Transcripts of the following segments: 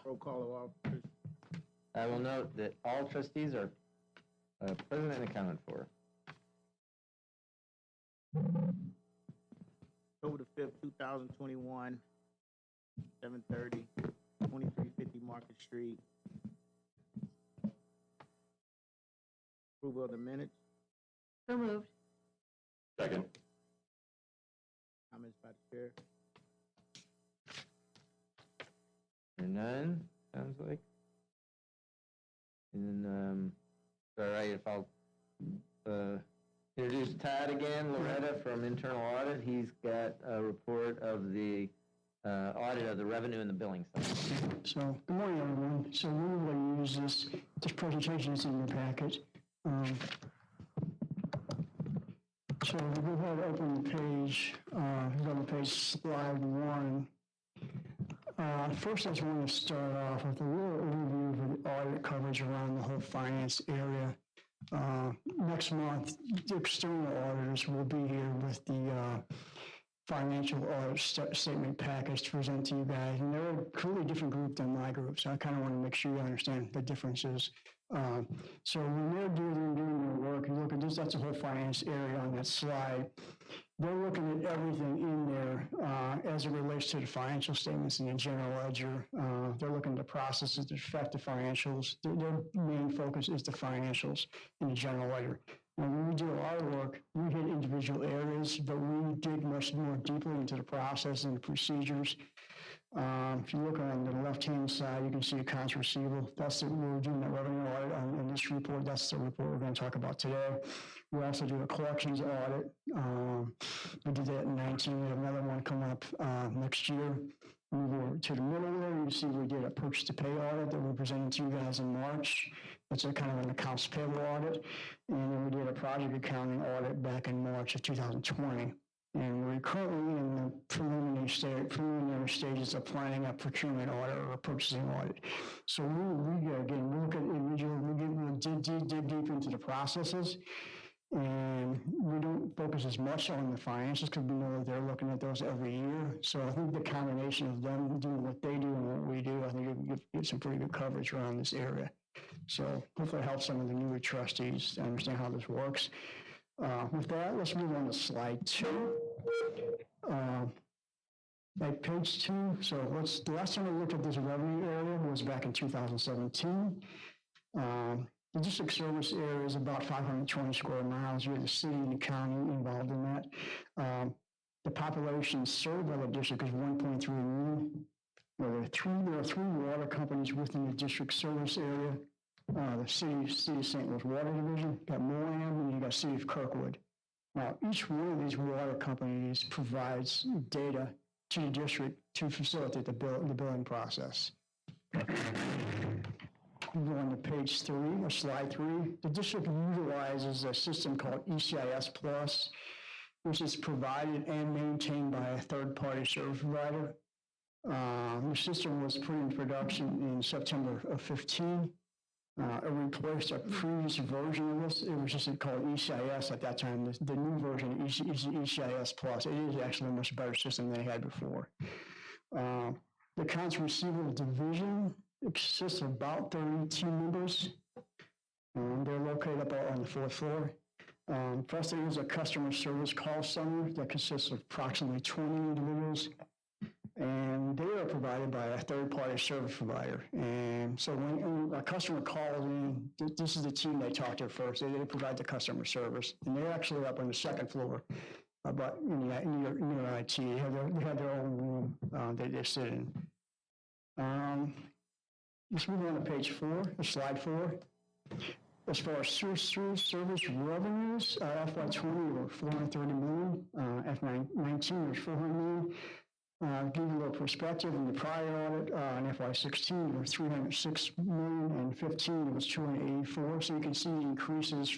Roll call of officers. I will note that all trustees are present and accounted for. October the 5th, 2021, 7:30, 2350 Market Street. Approval of the minutes. So moved. Second. Comments by the chair. There none, sounds like. And then, all right, if I'll introduce Todd again, Loretta from Internal Audit. He's got a report of the audit of the revenue and the billing side. So, good morning, everyone. So we will use this presentation is in your packet. So we'll go ahead and open the page, go to page slide 1. First, I just want to start off with a little overview of the audit coverage around the whole finance area. Next month, the external auditors will be here with the financial audit statement package to present to you guys. And they're a completely different group than my group, so I kind of want to make sure you understand the differences. So when they're doing their work, you look at this, that's the whole finance area on that slide. They're looking at everything in there as it relates to the financial statements and the general ledger. They're looking at the processes that affect the financials. Their main focus is the financials in the general ledger. And when we do our work, we hit individual areas, but we dig much more deeply into the process and the procedures. If you look on the left-hand side, you can see accounts receivable. That's what we're doing the revenue audit in this report. That's the report we're going to talk about today. We also do a collections audit. We did that in 19. We have another one coming up next year. Move over to the middle there, you see we did a purchase to pay audit that we presented to you guys in March. That's a kind of an accounts payable audit. And then we did a project accounting audit back in March of 2020. And we're currently in the preliminary stages of planning a procurement audit or a purchasing audit. So we again, we look at individual, we dig deep into the processes. And we don't focus as much on the financials because we know that they're looking at those every year. So I think the combination of them doing what they do and what we do, I think you get some pretty good coverage around this area. So hopefully it helps some of the newer trustees to understand how this works. With that, let's move on to slide 2. At page 2, so the last time we looked at this revenue area was back in 2017. The district service area is about 520 square miles. You have the city and the county involved in that. The population served by the district is 1.3 million. There are three water companies within the district service area. The city of St. Louis Water Division, you got Moran, and you got City of Kirkwood. Now, each one of these water companies provides data to the district to facilitate the billing process. Go on to page 3 or slide 3. The district utilizes a system called ECIS Plus, which is provided and maintained by a third-party service provider. The system was put in production in September of 15. It replaced a previous version of this. It was just called ECIS at that time. The new version is ECIS Plus. It is actually a much better system than they had before. The accounts receivable division consists of about 30 team members. They're located up on the 4th floor. Plus, there is a customer service call center that consists of approximately 20 individuals. And they are provided by a third-party service provider. And so when a customer calls in, this is the team they talk to first. They provide the customer service. And they're actually up on the 2nd floor, but near IT. They have their own room they sit in. Let's move on to page 4, slide 4. As far as service revenues, FY20 were $430 million, FY19 was $400 million. Give you a little perspective, in the prior audit, in FY16, it was $306 million, and 15 it was $284. So you can see the increases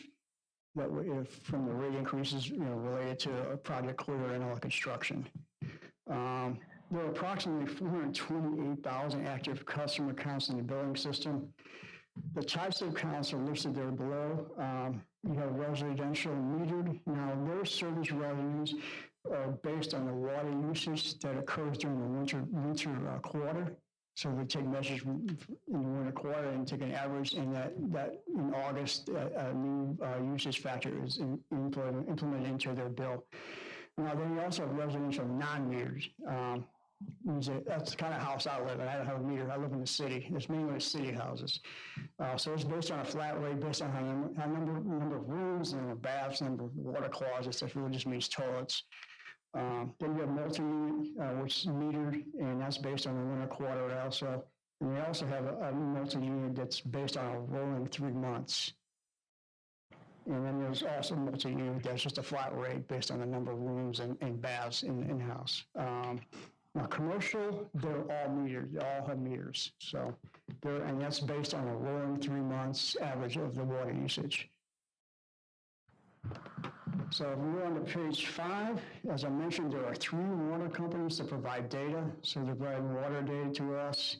that were from the rate increases, related to project clear and all construction. There are approximately 428,000 active customer accounts in the billing system. The types of accounts are listed there below. You have residential and metered. Now, their service revenues are based on the water usage that occurs during the winter quarter. So we take measures in the winter quarter and take an average, and that in August, a new usage factor is implemented into their bill. Now, then we also have residential non-meters. That's the kind of house I live in. I don't have a meter. I live in the city. It's mainly city houses. So it's based on a flat rate, based on how number of rooms, number of baths, number of water closets. That really just means toilets. Then you have multi-unit, which is metered, and that's based on the winter quarter also. And we also have a multi-unit that's based on a rolling 3 months. And then there's also multi-unit that's just a flat rate based on the number of rooms and baths in-house. Now, commercial, they're all metered. They all have meters. So, and that's based on a rolling 3 months average of the water usage. So if we go on to page 5, as I mentioned, there are 3 water companies that provide data. So they're providing water data to us.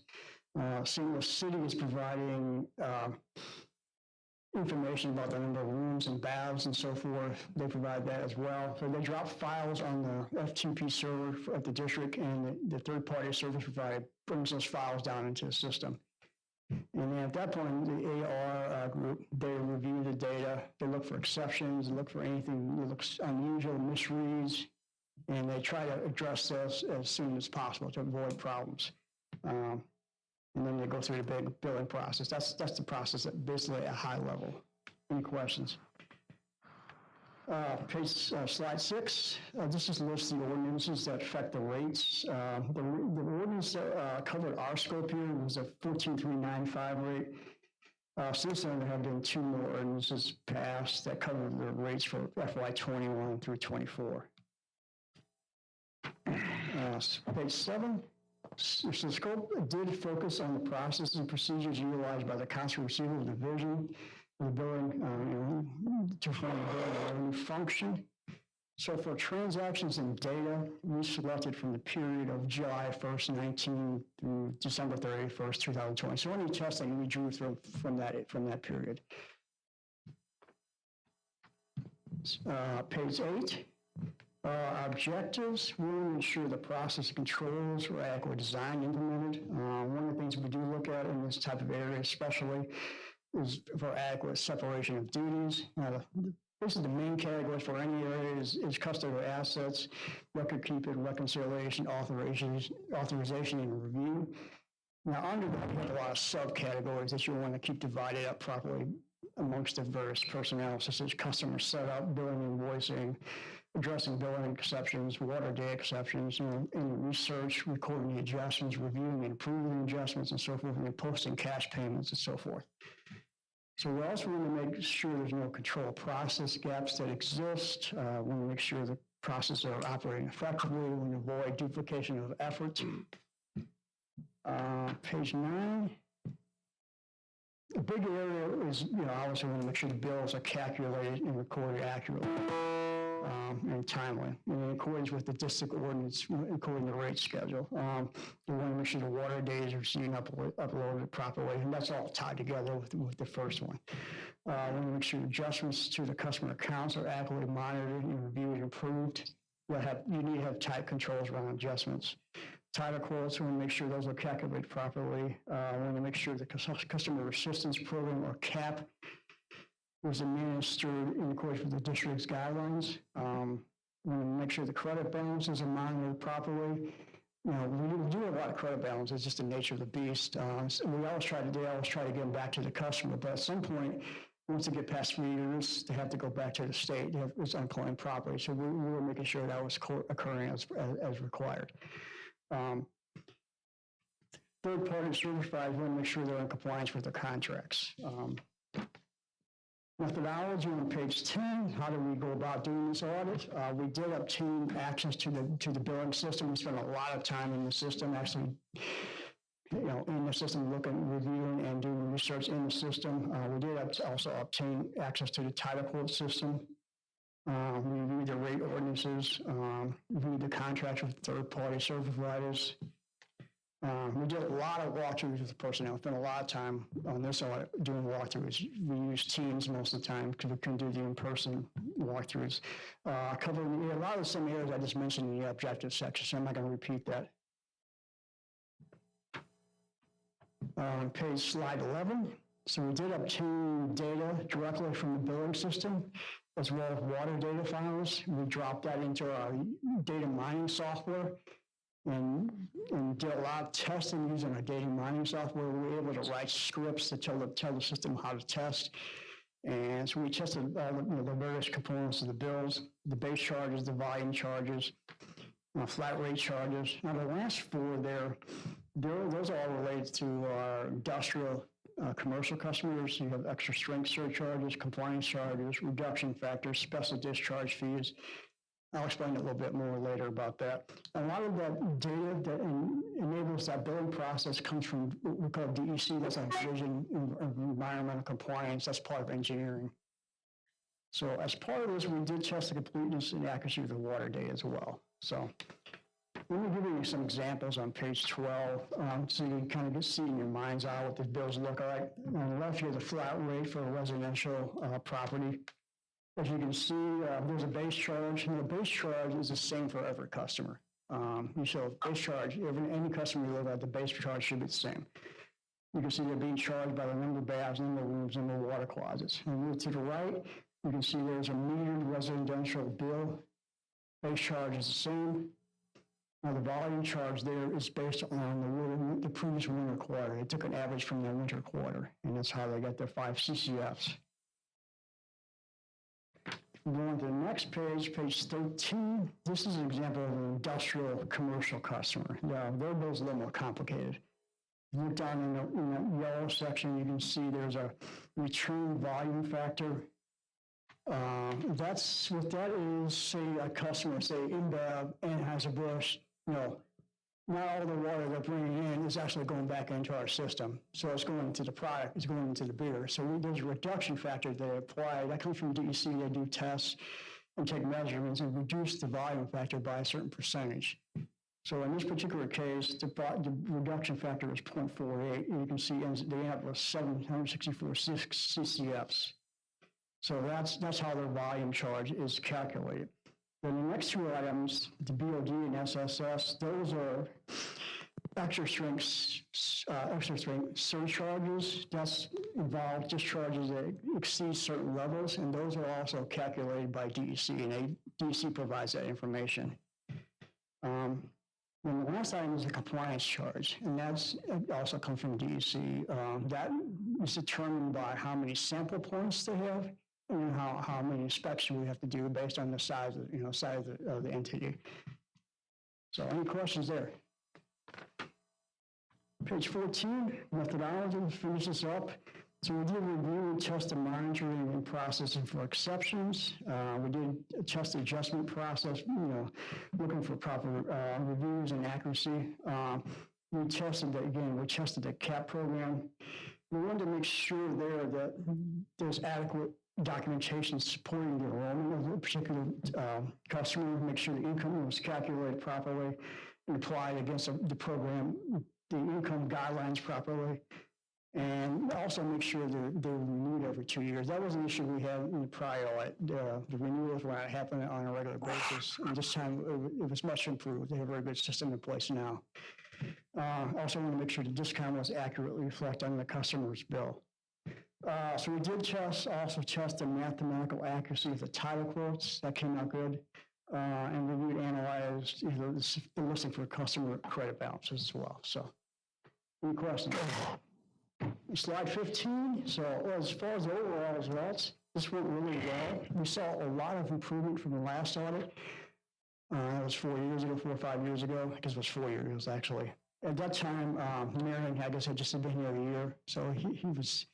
Single City is providing information about the number of rooms and baths and so forth. They provide that as well. So they drop files on the FTP server at the district, and the third-party service provider brings those files down into the system. And then at that point, the AR group, they review the data, they look for exceptions, look for anything that looks unusual, misreads, and they try to address those as soon as possible to avoid problems. And then they go through the big billing process. That's the process at basically a high level. Any questions? Slide 6. This just lists the ordinances that affect the rates. The ordinance that covered our scope here was a 14,395 rate. Since then, there have been 2 more ordinances passed that cover the rates for FY 21 through 24. Page 7. So the scope did focus on the processes and procedures utilized by the Council Receivable Division, the billing, to perform the billing revenue function. So for transactions and data, we selected from the period of July 1st, 19 through December 31st, 2020. So any testing we drew from that period. Page 8. Objectives, we want to ensure the process controls were adequately designed and implemented. One of the things we do look at in this type of area especially is for adequate separation of duties. This is the main categories for any area is custody of assets, record keeping, reconciliation, authorization, and review. Now under that, you have a lot of subcategories that you want to keep divided up properly amongst the various personnel, such as customer setup, billing, invoicing, addressing billing exceptions, water data exceptions, in research, recording the adjustments, reviewing and approving the adjustments, and so forth, and posting cash payments and so forth. So we also want to make sure there's no control process gaps that exist. We want to make sure the processes are operating effectively. We want to avoid duplication of effort. Page 9. A big area is, obviously we want to make sure the bills are calculated and recorded accurately. And timely, in accordance with the district ordinance, according to the rate schedule. We want to make sure the water data is received and uploaded properly, and that's all tied together with the first one. We want to make sure adjustments to the customer accounts are accurately monitored and reviewed and approved. You need to have tight controls around adjustments. Title quotes, we want to make sure those are calculated properly. We want to make sure the customer assistance program, or CAP, was administered in accordance with the district's guidelines. We want to make sure the credit balances are monitored properly. We do have a lot of credit balances, it's just the nature of the beast. So they always try to get them back to the customer, but at some point, once they get past 3 years, they have to go back to the state. It's unclaimed property. So we were making sure that was occurring as required. Third-party service providers want to make sure they're in compliance with their contracts. Methodology on page 10, how do we go about doing this audit? We did obtain access to the billing system. We spent a lot of time in the system, actually, in the system, reviewing and doing research in the system. We did also obtain access to the title quote system. We reviewed the rate ordinances, reviewed the contracts with third-party service providers. We did a lot of walkthroughs with the personnel. Spent a lot of time on this audit doing walkthroughs. We used Teams most of the time because we couldn't do the in-person walkthroughs. Covering a lot of the same areas I just mentioned in the objective section, so I'm not going to repeat that. Slide 11. So we did obtain data directly from the billing system, as well as water data files. We dropped that into our data mining software and did a lot of testing using our data mining software. We were able to write scripts to tell the system how to test. And so we tested the various components of the bills, the base charges, the volume charges, flat rate charges. Now the last four there, those are all related to our industrial commercial customers. You have extra strength surcharges, compliance charges, reduction factors, special discharge fees. I'll explain a little bit more later about that. A lot of that data that enables that billing process comes from what we call DEC, that's our Division of Environmental Compliance, that's part of engineering. So as part of this, we did test the completeness and accuracy of the water data as well. So let me give you some examples on page 12, so you can kind of see in your mind's eye what the bills look like. On the left here, the flat rate for a residential property. As you can see, there's a base charge, and the base charge is the same for every customer. So base charge, any customer you live at, the base charge should be the same. You can see they're being charged by the number of baths, number of rooms, number of water closets. And move to the right, you can see there's a metered residential bill. Base charge is the same. Now the volume charge there is based on the previous winter quarter. They took an average from the winter quarter, and that's how they got their 5 CCFs. Going to the next page, page 13, this is an example of an industrial commercial customer. Now, their bill is a little more complicated. You look down in that yellow section, you can see there's a return volume factor. That's what that is. Say a customer, say InBev, Anheuser-Busch, not all the water they're bringing in is actually going back into our system. So it's going into the product, it's going into the beer. So there's a reduction factor they apply. That comes from DEC. They do tests and take measurements and reduce the volume factor by a certain percentage. So in this particular case, the reduction factor is 0.48. And you can see they end up with 764 CCFs. So that's how their volume charge is calculated. Then the next two items, the BOD and SSS, those are extra strength surcharges. That's involved discharges that exceed certain levels, and those are also calculated by DEC, and DEC provides that information. And the last item is the compliance charge, and that's also comes from DEC. That is determined by how many sample points they have, and how many inspections we have to do based on the size of the entity. So any questions there? Page 14, methodology, finish this up. So we did review and test the monitoring and processing for exceptions. We did test the adjustment process, looking for proper reviews and accuracy. We tested the CAP program. We wanted to make sure there that there's adequate documentation supporting the enrollment of a particular customer, make sure the income was calculated properly and applied against the program, the income guidelines properly, and also make sure they're renewed every 2 years. That was an issue we had in the prior audit. The renewals were not happening on a regular basis, and this time it was much improved. They have a very good system in place now. Also want to make sure the discount was accurately reflected on the customer's bill. So we did also test the mathematical accuracy of the title quotes. That came out good. And reviewed and analyzed the listing for customer credit balances as well. So any questions? Slide 15. So as far as the overall results, this went really well. We saw a lot of improvement from the last audit. It was 4 years ago, 4 or 5 years ago. I guess it was 4 years actually. At that time, Marion, I guess, had just been here a year. So he was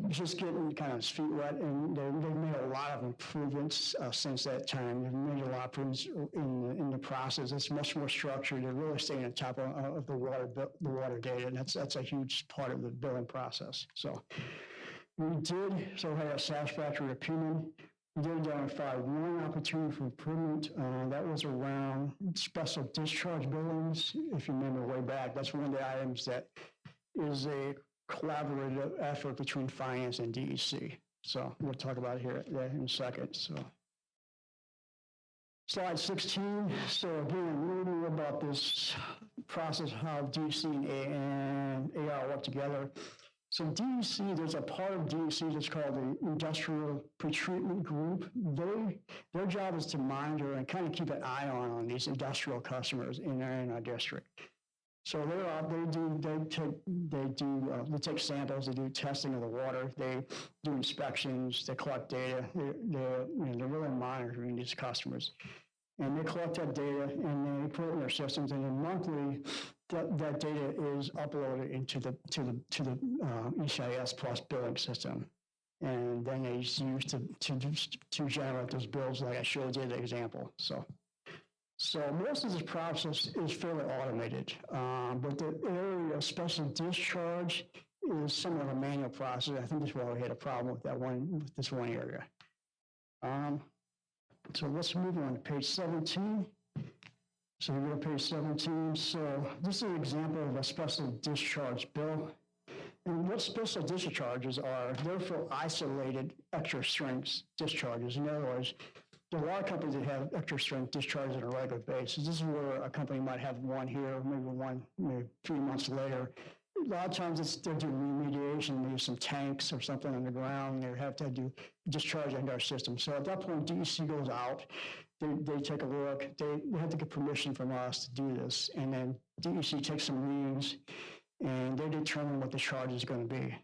just getting kind of his feet wet, and they've made a lot of improvements since that time. They've made a lot of improvements in the process. It's much more structured. They're really staying on top of the water data, and that's a huge part of the billing process. So we had a satisfactory opinion. We did identify one opportunity for improvement. That was around special discharge billings. If you remember way back, that's one of the items that is a collaborative effort between finance and DEC. So we'll talk about that in a second. So Slide 16, so again, a little more about this process, how DEC and AR work together. So DEC, there's a part of DEC that's called the Industrial Pretreatment Group. Their job is to monitor and kind of keep an eye on these industrial customers in our district. So they take samples, they do testing of the water, they do inspections, they collect data. They're really monitoring these customers, and they collect that data and they put it in their systems. And then monthly, that data is uploaded into the ECIS Plus billing system, and then it's used to generate those bills, like I showed you the example. So most of this process is fairly automated, but the area of special discharge is somewhat of a manual process. I think this is why we had a problem with this one area. So let's move on to page 17. So we go to page 17. So this is an example of a special discharge bill. And what special discharges are, they're for isolated extra strength discharges. In other words, there are a lot of companies that have extra strength discharges on a regular basis. This is where a company might have one here, maybe 3 months later. A lot of times they're doing remediation, maybe some tanks or something on the ground. They have to do discharge into our system. So at that point, DEC goes out, they take a look, they have to get permission from us to do this. And then DEC takes some readings and they determine what the charge is going to be.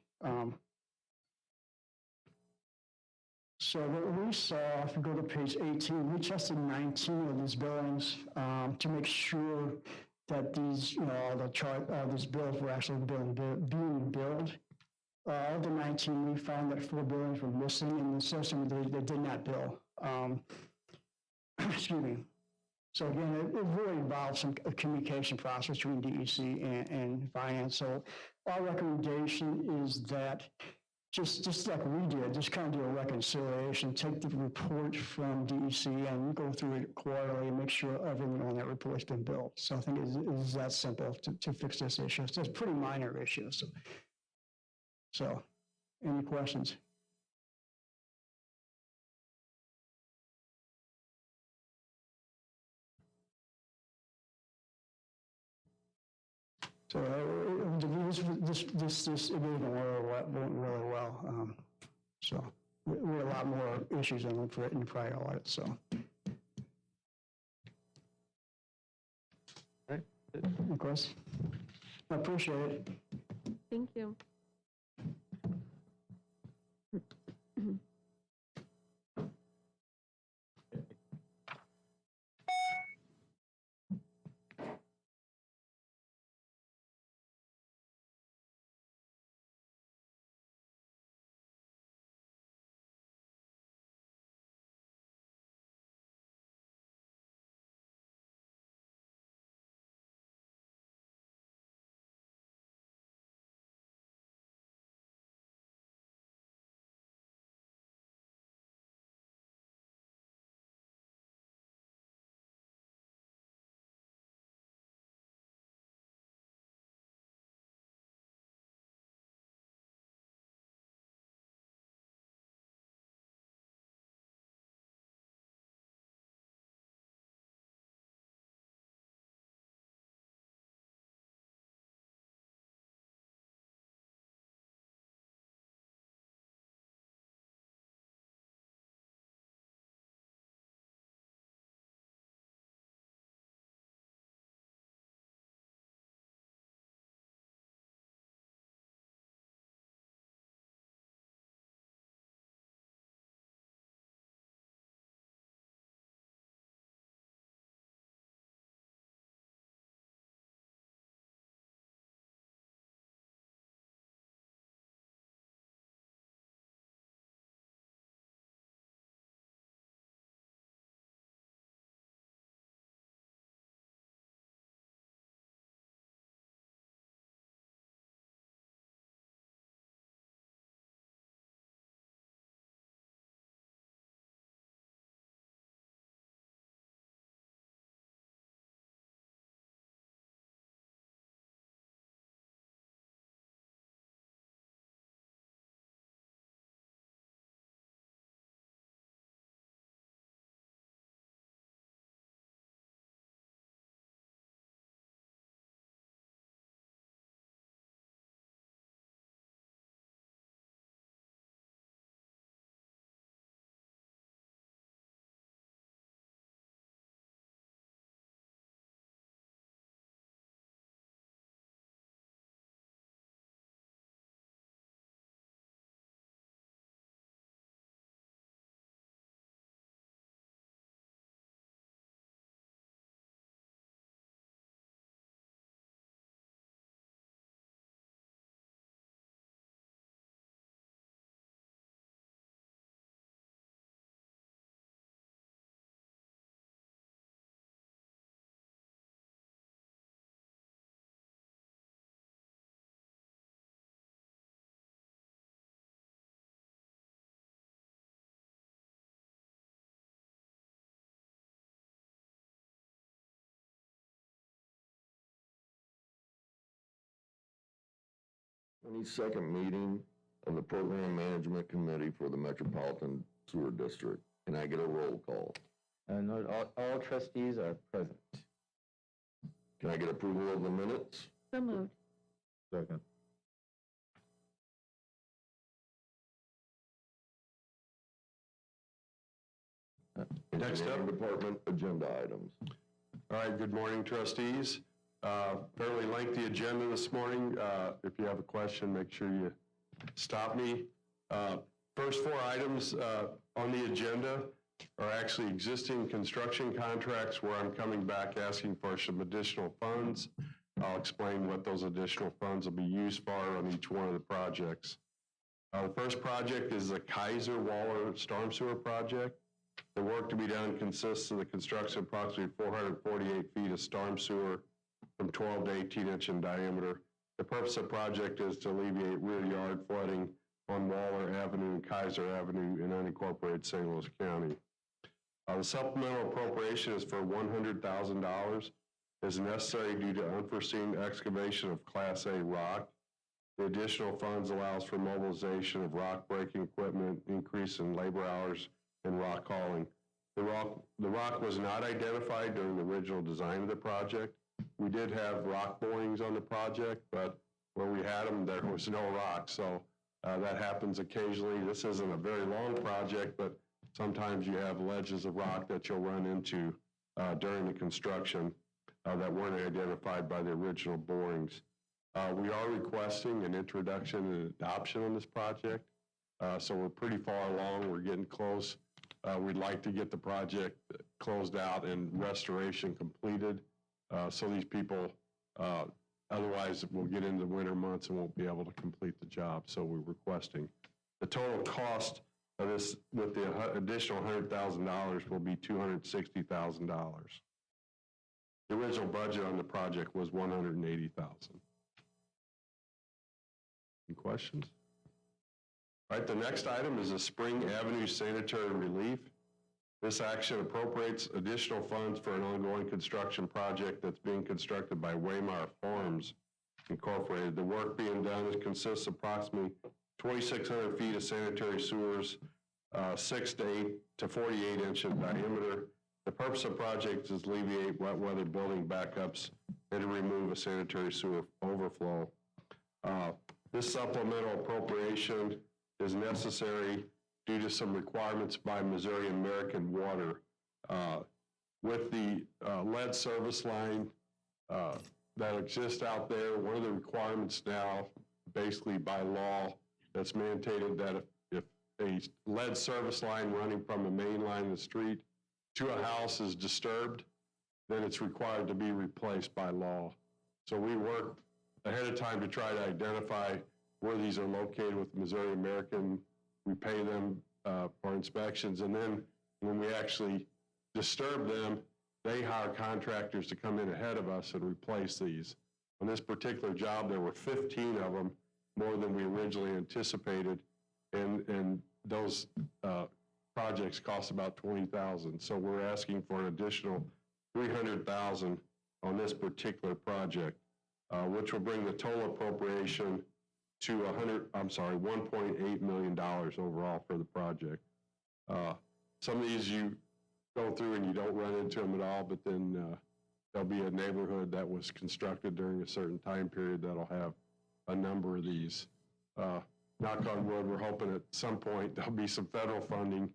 So what we saw, if we go to page 18, we tested 19 of these billings to make sure that these, all these bills were actually being billed. Of the 19, we found that 4 billings were missing in the system. They did not bill. Excuse me. So again, it really involves a communication process between DEC and finance. So our recommendation is that just like we did, just kind of do a reconciliation, take the report from DEC and go through it quarterly and make sure everything on that report's been built. So I think it is that simple to fix this issue. It's a pretty minor issue. So any questions? So this it went really well. So we had a lot more issues in the prior audit. So. Right. Of course. I appreciate it. Thank you. 22nd meeting of the Program Management Committee for the Metropolitan Sewer District. Can I get a roll call? Note all trustees are present. Can I get approval of the minutes? So moved. Second. Next up. Engineering Department agenda items. All right, good morning, trustees. Fairly lengthy agenda this morning. If you have a question, make sure you stop me. First four items on the agenda are actually existing construction contracts where I'm coming back asking for some additional funds. I'll explain what those additional funds will be used for on each one of the projects. The first project is the Kizer Waller Storm Sewer Project. The work to be done consists of the construction of approximately 448 feet of storm sewer from 12 to 18 inch in diameter. The purpose of the project is to alleviate rear yard flooding on Waller Avenue and Kizer Avenue in unincorporated St. Louis County. The supplemental appropriation is for $100,000 as necessary due to unforeseen excavation of Class A rock. The additional funds allows for mobilization of rock breaking equipment, increase in labor hours, and rock hauling. The rock was not identified during the original design of the project. We did have rock borings on the project, but where we had them, there was no rock. So that happens occasionally. This isn't a very long project, but sometimes you have ledges of rock that you'll run into during the construction that weren't identified by the original borings. We are requesting an introduction and adoption on this project. So we're pretty far along. We're getting close. We'd like to get the project closed out and restoration completed. So these people, otherwise we'll get into the winter months and won't be able to complete the job. So we're requesting. The total cost of this with the additional $100,000 will be $260,000. The original budget on the project was $180,000. Any questions? All right, the next item is the Spring Avenue Sanitary Relief. This action appropriates additional funds for an ongoing construction project that's being constructed by Waymar Farms Incorporated. The work being done consists of approximately 2,600 feet of sanitary sewers, 6 to 8 to 48 inch in diameter. The purpose of the project is to alleviate wet weather building backups and to remove a sanitary sewer overflow. This supplemental appropriation is necessary due to some requirements by Missouri American Water. With the lead service line that exists out there, one of the requirements now, basically by law, that's mandated that if a lead service line running from a main line in the street to a house is disturbed, then it's required to be replaced by law. So we work ahead of time to try to identify where these are located with Missouri American. We pay them for inspections, and then when we actually disturb them, they hire contractors to come in ahead of us and replace these. On this particular job, there were 15 of them, more than we originally anticipated, and those projects cost about $20,000. So we're asking for an additional $300,000 on this particular project, which will bring the total appropriation to $1.8 million overall for the project. Some of these you go through and you don't run into them at all, but then there'll be a neighborhood that was constructed during a certain time period that'll have a number of these. Knock on wood, we're hoping at some point there'll be some federal funding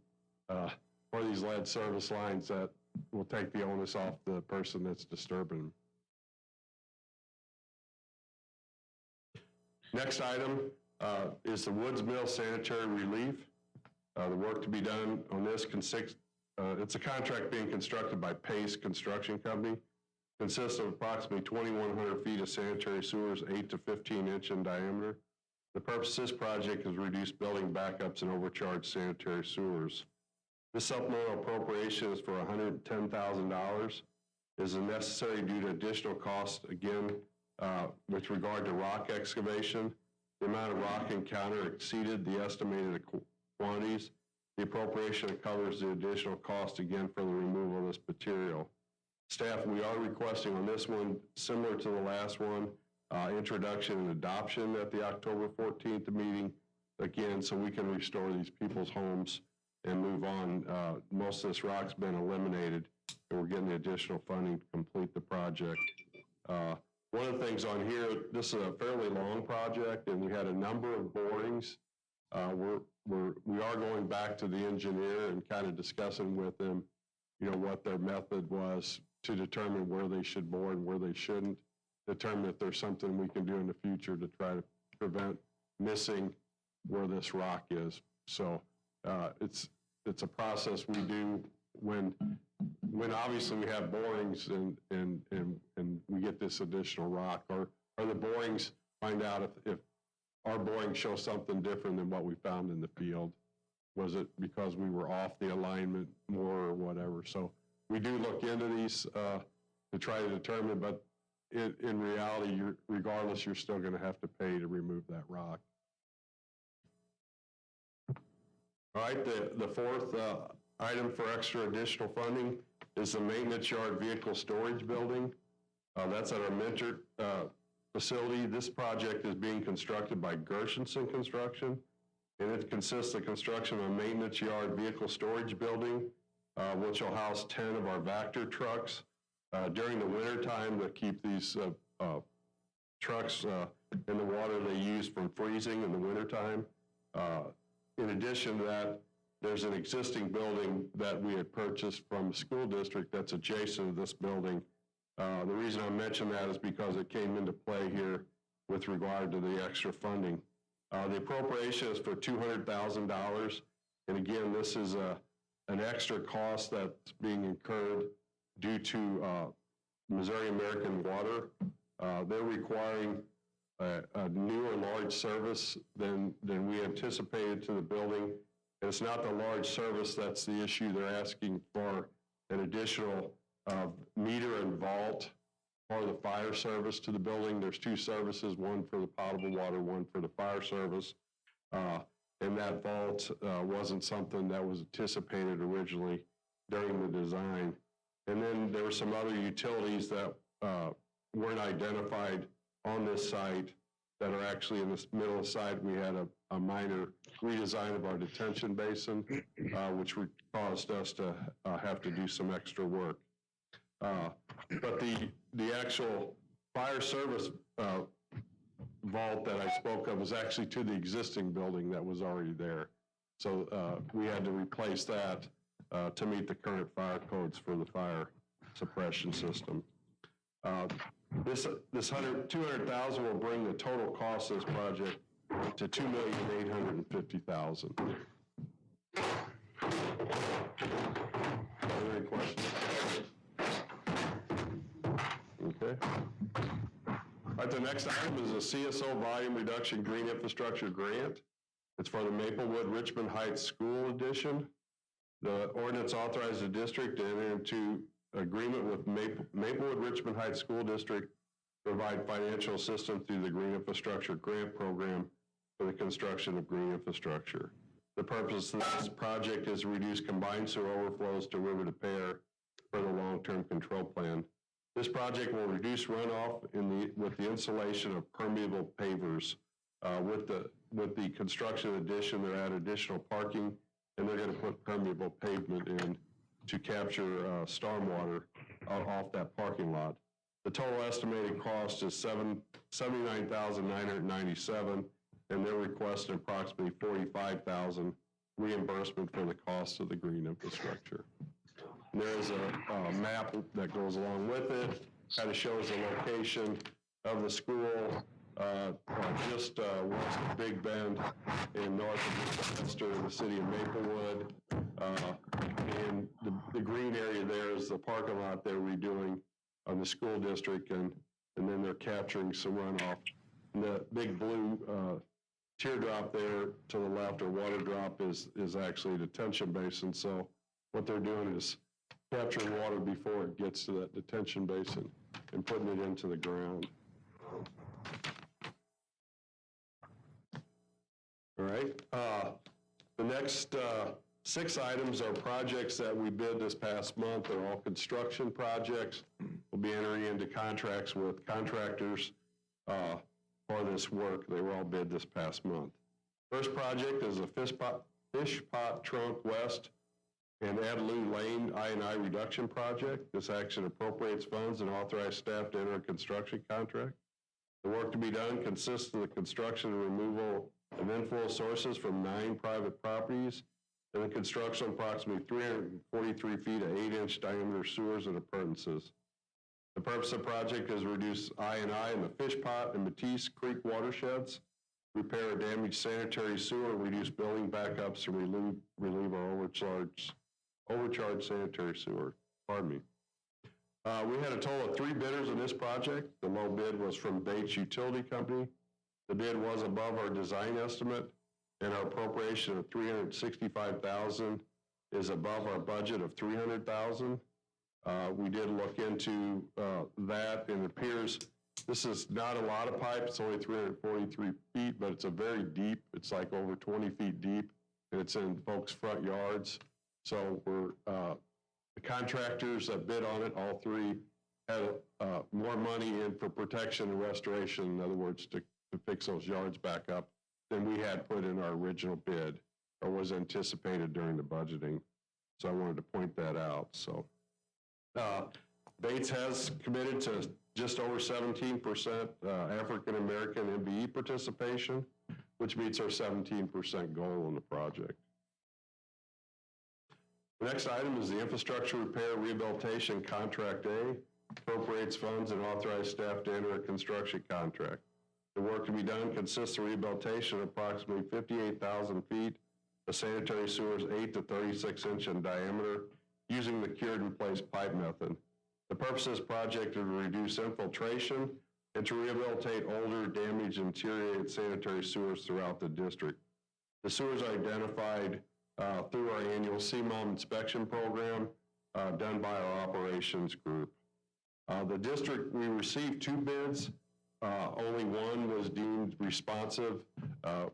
for these lead service lines that will take the onus off the person that's disturbing them. Next item is the Woods Mill Sanitary Relief. The work to be done on this consists, it's a contract being constructed by Pace Construction Company. Consists of approximately 2,100 feet of sanitary sewers, 8 to 15 inch in diameter. The purpose of this project is to reduce building backups and overcharged sanitary sewers. This supplemental appropriation is for $110,000. Is necessary due to additional costs, again, with regard to rock excavation. The amount of rock encountered exceeded the estimated quantities. The appropriation covers the additional cost, again, for the removal of this material. Staff, we are requesting on this one, similar to the last one, introduction and adoption at the October 14th meeting, again, so we can restore these people's homes and move on. Most of this rock's been eliminated, and we're getting the additional funding to complete the project. One of the things on here, this is a fairly long project, and we had a number of borings. We are going back to the engineer and kind of discussing with them, what their method was to determine where they should bore and where they shouldn't, determine if there's something we can do in the future to try to prevent missing where this rock is. So it's a process we do when obviously we have borings and we get this additional rock, or the borings find out if our boring shows something different than what we found in the field. Was it because we were off the alignment more or whatever? So we do look into these to try to determine, but in reality, regardless, you're still going to have to pay to remove that rock. All right, the fourth item for extra additional funding is the maintenance yard vehicle storage building. That's at our Mentor facility. This project is being constructed by Gershenson Construction, and it consists of construction of a maintenance yard vehicle storage building, which will house 10 of our Vector trucks. During the winter time, to keep these trucks in the water they use from freezing in the winter time. In addition to that, there's an existing building that we had purchased from a school district that's adjacent to this building. The reason I mention that is because it came into play here with regard to the extra funding. The appropriation is for $200,000. And again, this is an extra cost that's being incurred due to Missouri American Water. They're requiring a newer large service than we anticipated to the building. And it's not the large service that's the issue. They're asking for an additional meter and vault for the fire service to the building. There's two services, one for the potable water, one for the fire service. And that vault wasn't something that was anticipated originally during the design. And then there were some other utilities that weren't identified on this site that are actually in the middle of the site. We had a minor redesign of our detention basin, which caused us to have to do some extra work. But the actual fire service vault that I spoke of was actually to the existing building that was already there. So we had to replace that to meet the current fire codes for the fire suppression system. This $200,000 will bring the total cost of this project to $2,850,000. Are there any questions? Okay. All right, the next item is a CSO volume reduction green infrastructure grant. It's for the Maplewood Richmond Heights School Edition. The ordinance authorizes the district to enter into agreement with Maplewood Richmond Heights School District to provide financial assistance through the Green Infrastructure Grant Program for the construction of green infrastructure. The purpose of this project is to reduce combined sewer overflows to River to Pear for the long-term control plan. This project will reduce runoff with the installation of permeable pavers. With the construction addition, they're add additional parking, and they're going to put permeable pavement in to capture stormwater off that parking lot. The total estimated cost is $79,997, and they're requesting approximately $45,000 reimbursement for the cost of the green infrastructure. And there is a map that goes along with it, kind of shows the location of the school, just west of Big Bend and north of Westchester in the city of Maplewood. And the green area there is the parking lot they're redoing on the school district, and then they're capturing some runoff. And the big blue teardrop there to the left, or water drop, is actually a detention basin. So what they're doing is capturing water before it gets to that detention basin and putting it into the ground. All right. The next 6 items are projects that we bid this past month. They're all construction projects. We'll be entering into contracts with contractors for this work. They were all bid this past month. First project is a fish pot trunk west and Adelou Lane I&I reduction project. This action appropriates funds and authorizes staff to enter a construction contract. The work to be done consists of the construction and removal of inflow sources from 9 private properties and the construction of approximately 343 feet of 8-inch diameter sewers and appurtenances. The purpose of the project is to reduce I&I in the Fish Pot and Matisse Creek watersheds, repair a damaged sanitary sewer, reduce building backups, and relieve our overcharged sanitary sewer. Pardon me. We had a total of 3 bidders in this project. The low bid was from Bates Utility Company. The bid was above our design estimate, and our appropriation of $365,000 is above our budget of $300,000. We did look into that, and it appears this is not a lot of pipe. It's only 343 feet, but it's a very deep. It's like over 20 feet deep, and it's in folks' front yards. So we're the contractors that bid on it, all 3, had more money in for protection and restoration. In other words, to fix those yards back up than we had put in our original bid or was anticipated during the budgeting. So I wanted to point that out. So Bates has committed to just over 17% African-American MBE participation, which meets our 17% goal in the project. The next item is the Infrastructure Repair Rehabilitation Contract A, appropriates funds and authorizes staff to enter a construction contract. The work to be done consists of rehabilitation of approximately 58,000 feet of sanitary sewers 8 to 36 inch in diameter using the cured in place pipe method. The purpose of this project is to reduce infiltration and to rehabilitate older, damaged, and deteriorated sanitary sewers throughout the district. The sewers are identified through our annual CMOM inspection program done by our operations group. The district, we received 2 bids. Only one was deemed responsive.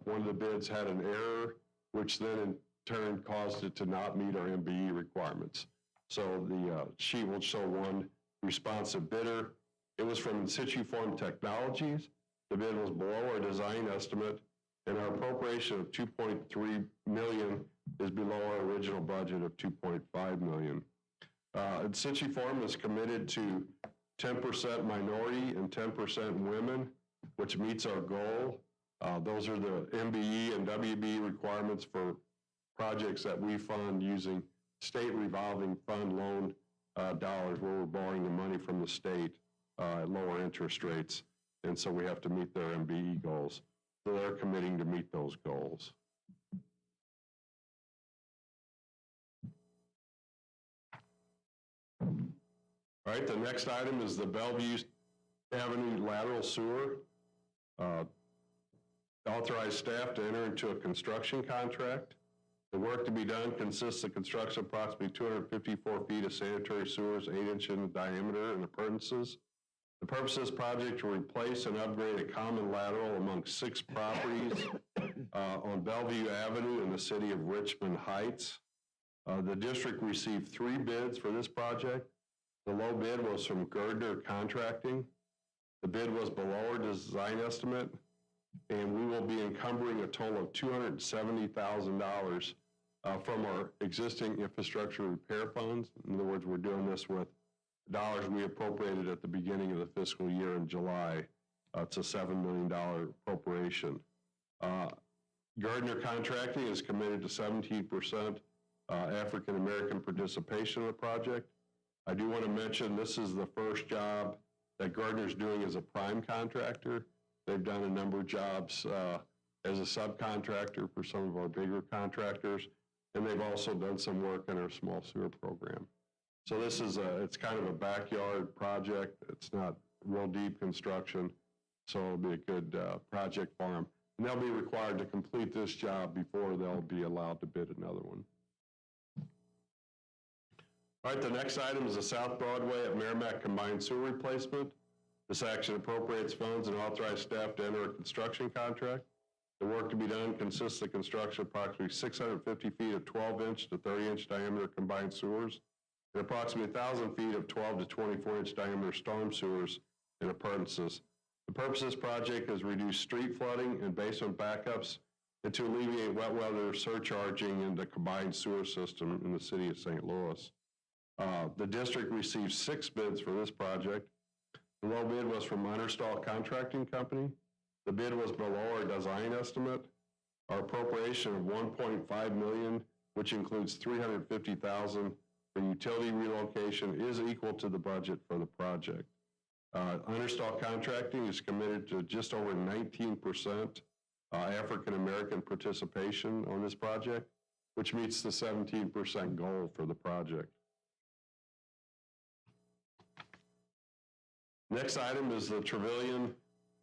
One of the bids had an error, which then in turn caused it to not meet our MBE requirements. So the sheet will show one responsive bidder. It was from In Situ Form Technologies. The bid was below our design estimate, and our appropriation of $2.3 million is below our original budget of $2.5 million. In Situ Form is committed to 10% minority and 10% women, which meets our goal. Those are the MBE and WB requirements for projects that we fund using state revolving fund loan dollars, where we're borrowing the money from the state at lower interest rates. And so we have to meet their MBE goals. So they're committing to meet those goals. All right, the next item is the Bellevue Avenue Lateral Sewer. Authorize staff to enter into a construction contract. The work to be done consists of construction of approximately 254 feet of sanitary sewers, 8 inch in diameter and appurtenances. The purpose of this project to replace and upgrade a common lateral among 6 properties on Bellevue Avenue in the city of Richmond Heights. The district received 3 bids for this project. The low bid was from Gardner Contracting. The bid was below our design estimate, and we will be encumbering a total of $270,000 from our existing infrastructure repair funds. In other words, we're doing this with dollars we appropriated at the beginning of the fiscal year in July. It's a $7 million appropriation. Gardner Contracting is committed to 17% African-American participation in the project. I do want to mention this is the first job that Gardner's doing as a prime contractor. They've done a number of jobs as a subcontractor for some of our bigger contractors, and they've also done some work in our small sewer program. So this is it's kind of a backyard project. It's not real deep construction, so it'll be a good project for them. And they'll be required to complete this job before they'll be allowed to bid another one. All right, the next item is the South Broadway at Merrimack Combined Sewer Replacement. This action appropriates funds and authorizes staff to enter a construction contract. The work to be done consists of construction of approximately 650 feet of 12 inch to 30 inch diameter combined sewers and approximately 1,000 feet of 12 to 24 inch diameter storm sewers and appurtenances. The purpose of this project is reduce street flooding and basement backups and to alleviate wet weather surcharging in the combined sewer system in the city of St. Louis. The district received 6 bids for this project. The low bid was from Understall Contracting Company. The bid was below our design estimate. Our appropriation of $1.5 million, which includes $350,000 for utility relocation, is equal to the budget for the project. Understall Contracting is committed to just over 19% African-American participation on this project, which meets the 17% goal for the project. Next item is the Trevillion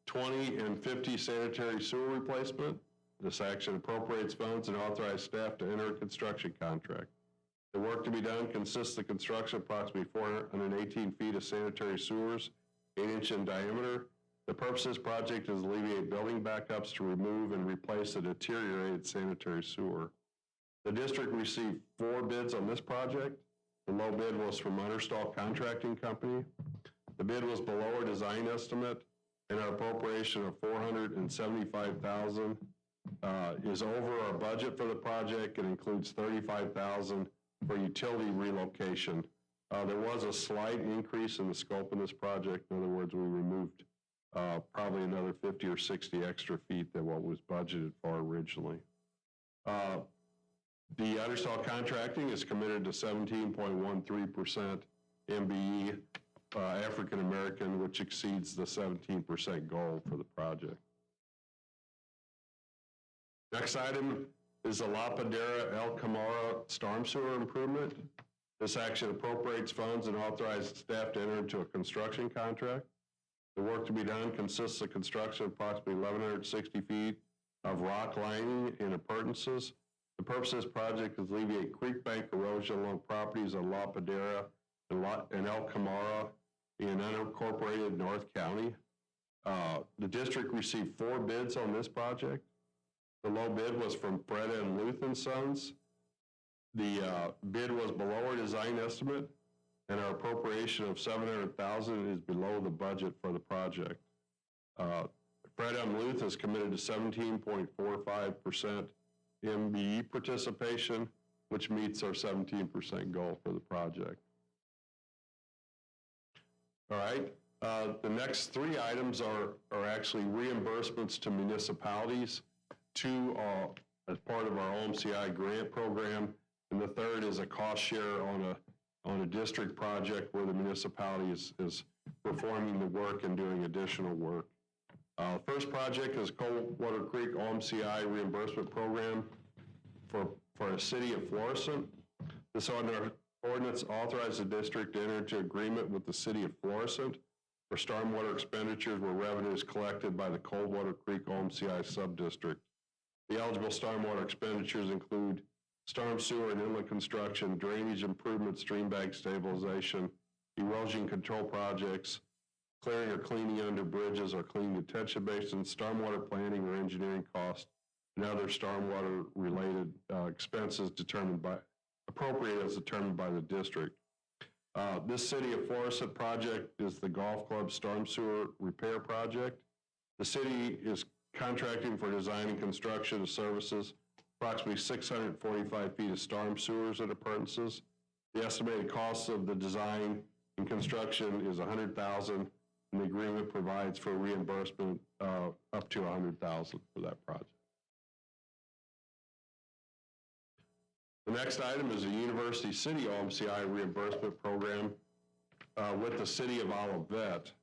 20 and 50 sanitary sewer replacement. This action appropriates funds and authorizes staff to enter a construction contract. The work to be done consists of construction of approximately 418 feet of sanitary sewers, 8-inch in diameter. The purpose of this project is to alleviate building backups to remove and replace a deteriorated sanitary sewer. The district received 4 bids on this project. The low bid was from Understall Contracting Company. The bid was below our design estimate, and our appropriation of $475,000 is over our budget for the project. It includes $35,000 for utility relocation. There was a slight increase in the scope of this project. In other words, we removed probably another 50 or 60 extra feet than what was budgeted for originally. The Understall Contracting is committed to 17.13% MBE African American, which exceeds the 17% goal for the project. Next item is the Lapadera El Camaro storm sewer improvement. This action appropriates funds and authorizes staff to enter into a construction contract. The work to be done consists of construction of approximately 1,160 feet of rock lining and appurtenances. The purpose of this project is to alleviate creek bank erosion along properties of Lapadera and El Camaro in unincorporated North County. The district received 4 bids on this project. The low bid was from Freda and Luth & Sons. The bid was below our design estimate, and our appropriation of $700,000 is below the budget for the project. Freda and Luth is committed to 17.45% MBE participation, which meets our 17% goal for the project. All right, the next 3 items are actually reimbursements to municipalities. 2 as part of our OMCI grant program, and the third is a cost share on a district project where the municipality is performing the work and doing additional work. First project is Coldwater Creek OMCI reimbursement program for the city of Florissant. This ordinance authorizes the district to enter into agreement with the city of Florissant for stormwater expenditures where revenue is collected by the Coldwater Creek OMCI subdistrict. The eligible stormwater expenditures include storm sewer and inlet construction, drainage improvement, stream bank stabilization, erosion control projects, clearing or cleaning under bridges or cleaning detention basins, stormwater planning or engineering costs, and other stormwater related expenses appropriate as determined by the district. This City of Florissant project is the golf club storm sewer repair project. The city is contracting for design and construction of services, approximately 645 feet of storm sewers and appurtenances. The estimated cost of the design and construction is $100,000, and the agreement provides for reimbursement up to $100,000 for that project. The next item is a University City OMCI reimbursement program with the City of Olivet.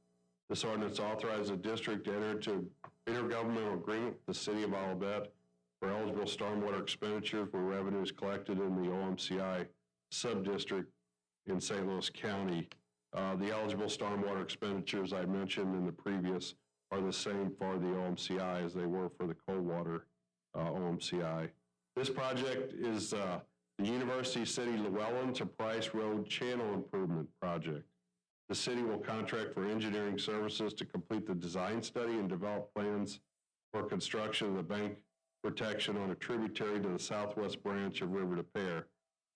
This ordinance authorizes the district to enter into intergovernmental agreement with the City of Olivet for eligible stormwater expenditures where revenue is collected in the OMCI subdistrict in St. Louis County. The eligible stormwater expenditures I mentioned in the previous are the same for the OMCI as they were for the Coldwater OMCI. This project is the University City Llewellyn to Price Road Channel Improvement Project. The city will contract for engineering services to complete the design study and develop plans for construction of the bank protection on a tributary to the southwest branch of River de Pere.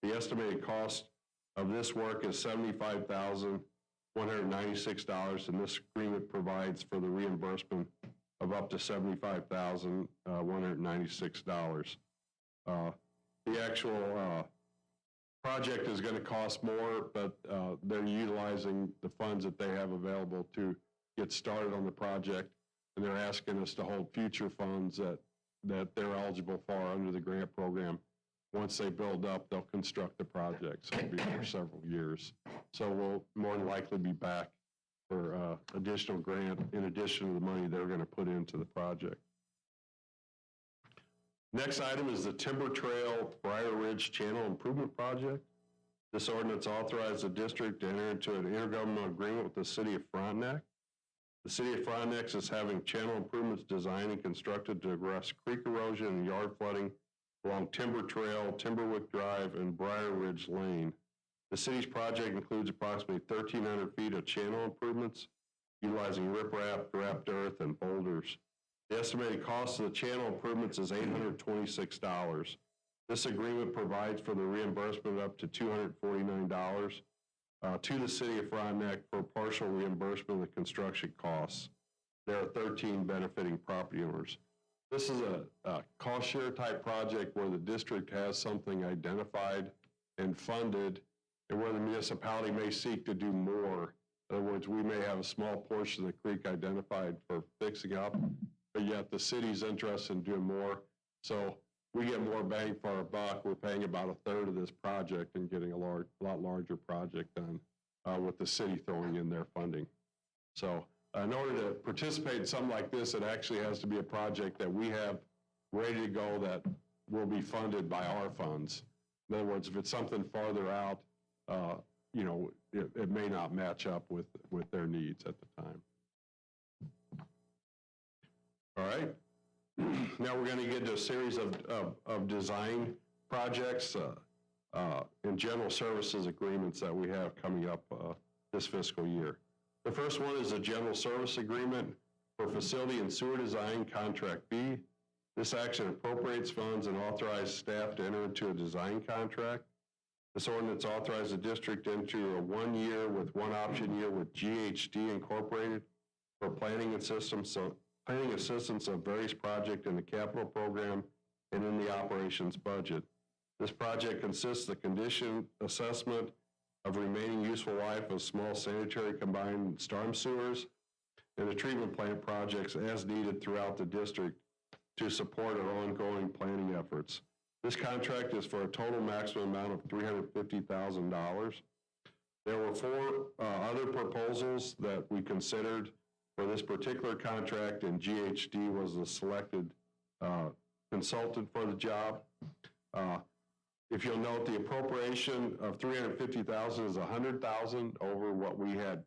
The estimated cost of this work is $75,000, $196, and this agreement provides for the reimbursement of up to $75,196. The actual project is going to cost more, but they're utilizing the funds that they have available to get started on the project, and they're asking us to hold future funds that they're eligible for under the grant program. Once they build up, they'll construct the project, so it'll be for several years. So we'll more than likely be back for additional grant in addition to the money they're going to put into the project. Next item is the Timber Trail Briar Ridge Channel Improvement Project. This ordinance authorizes the district to enter into an intergovernmental agreement with the city of Frontenac. The city of Frontenac is having channel improvements designed and constructed to address creek erosion and yard flooding along Timber Trail, Timberwick Drive, and Briar Ridge Lane. The city's project includes approximately 1,300 feet of channel improvements utilizing riprap, wrapped earth, and boulders. The estimated cost of the channel improvements is $826. This agreement provides for the reimbursement of up to $249 to the city of Frontenac for partial reimbursement of the construction costs. There are 13 benefiting property owners. This is a cost share type project where the district has something identified and funded, and where the municipality may seek to do more. In other words, we may have a small portion of the creek identified for fixing up, but yet the city's interested in doing more. So we get more bang for our buck. We're paying about a third of this project and getting a lot larger project done with the city throwing in their funding. So in order to participate in something like this, it actually has to be a project that we have ready to go that will be funded by our funds. In other words, if it's something farther out, you know, it may not match up with their needs at the time. All right. Now we're going to get into a series of design projects and general services agreements that we have coming up this fiscal year. The first one is a general service agreement for facility and sewer design, Contract B. This action appropriates funds and authorizes staff to enter into a design contract. This ordinance authorizes the district to enter a 1 year with one option year with GHD Incorporated for planning assistance of various projects in the capital program and in the operations budget. This project consists of condition assessment of remaining useful life of small sanitary combined storm sewers and the treatment plant projects as needed throughout the district to support our ongoing planning efforts. This contract is for a total maximum amount of $350,000. There were 4 other proposals that we considered for this particular contract, and GHD was the selected consultant for the job. If you'll note, the appropriation of $350,000 is $100,000 over what we had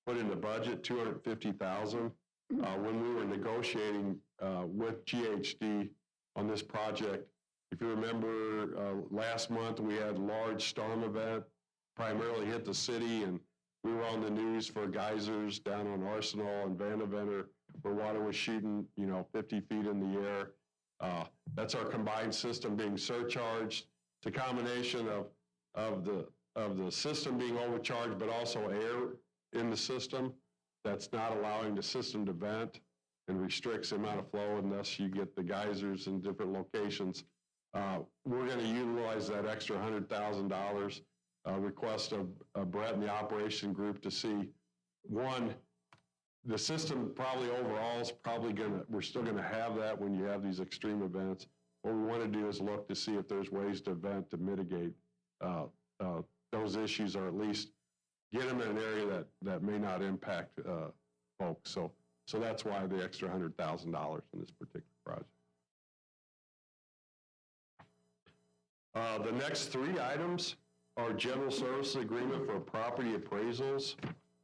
put in the budget, $250,000. When we were negotiating with GHD on this project, if you remember, last month we had a large storm event, primarily hit the city, and we were on the news for geysers down on Arsenal and Vandeventer, where water was shooting, 50 feet in the air. That's our combined system being surcharged. It's a combination of the system being overcharged, but also air in the system that's not allowing the system to vent and restricts the amount of flow, and thus you get the geysers in different locations. We're going to utilize that extra $100,000 request of Brett and the operation group to see, one, the system probably overall is we're still going to have that when you have these extreme events. What we want to do is look to see if there's ways to vent to mitigate those issues, or at least get them in an area that may not impact folks. So that's why the extra $100,000 in this particular project. The next 3 items are general services agreement for property appraisals.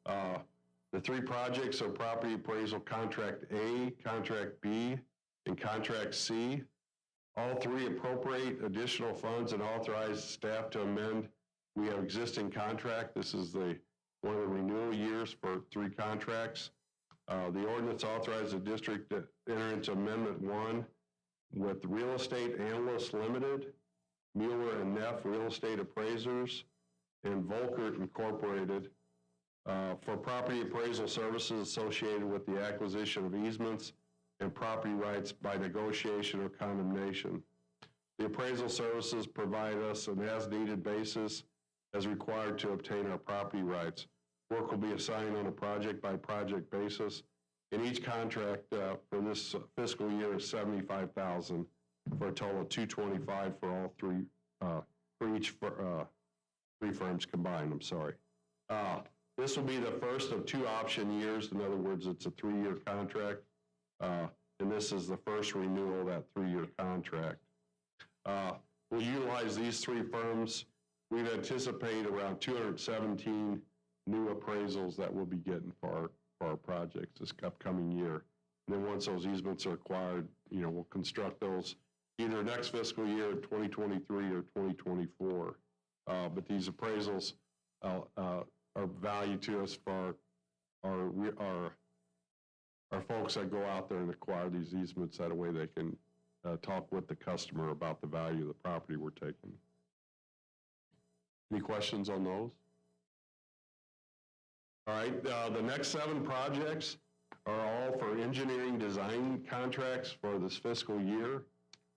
The 3 projects are property appraisal contract A, contract B, and contract C. All 3 appropriate additional funds and authorize staff to amend. We have existing contract. This is one of the renewal years for 3 contracts. The ordinance authorizes the district to enter into Amendment 1 with Real Estate Analysts Limited, Mueller and Neff Real Estate Appraisers, and Volkert Incorporated for property appraisal services associated with the acquisition of easements and property rights by negotiation or condemnation. The appraisal services provide us an as-needed basis as required to obtain our property rights. Work will be assigned on a project-by-project basis, and each contract for this fiscal year is $75,000 for a total of $225,000 for all three, for each three firms combined, I'm sorry. This will be the first of 2 option years. In other words, it's a 3-year contract, and this is the first renewal of that 3-year contract. We'll utilize these 3 firms. We've anticipated around 217 new appraisals that we'll be getting for our projects this upcoming year. And then once those easements are acquired, we'll construct those either next fiscal year, 2023 or 2024. But these appraisals are value to us for our folks that go out there and acquire these easements. That way they can talk with the customer about the value of the property we're taking. Any questions on those? All right, the next 7 projects are all for engineering design contracts for this fiscal year.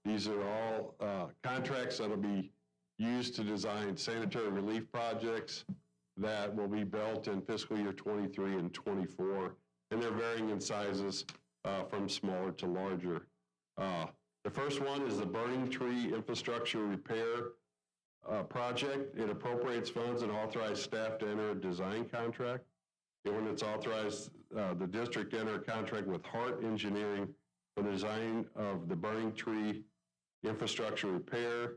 These are all contracts that will be used to design sanitary relief projects that will be built in fiscal year 23 and 24, and they're varying in sizes from smaller to larger. The first one is the Burning Tree Infrastructure Repair project. It appropriates funds and authorizes staff to enter a design contract. The ordinance authorized the district to enter a contract with Hart Engineering for the design of the Burning Tree Infrastructure Repair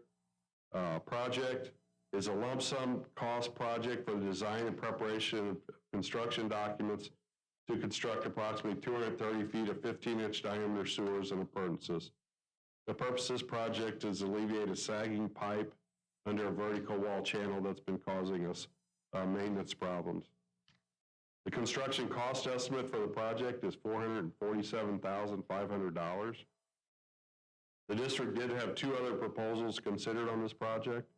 project. Is a lump sum cost project for the design and preparation of construction documents to construct approximately 230 feet of 15-inch diameter sewers and appurtenances. The purpose of this project is to alleviate a sagging pipe under a vertical wall channel that's been causing us maintenance problems. The construction cost estimate for the project is $447,500. The district did have 2 other proposals considered on this project.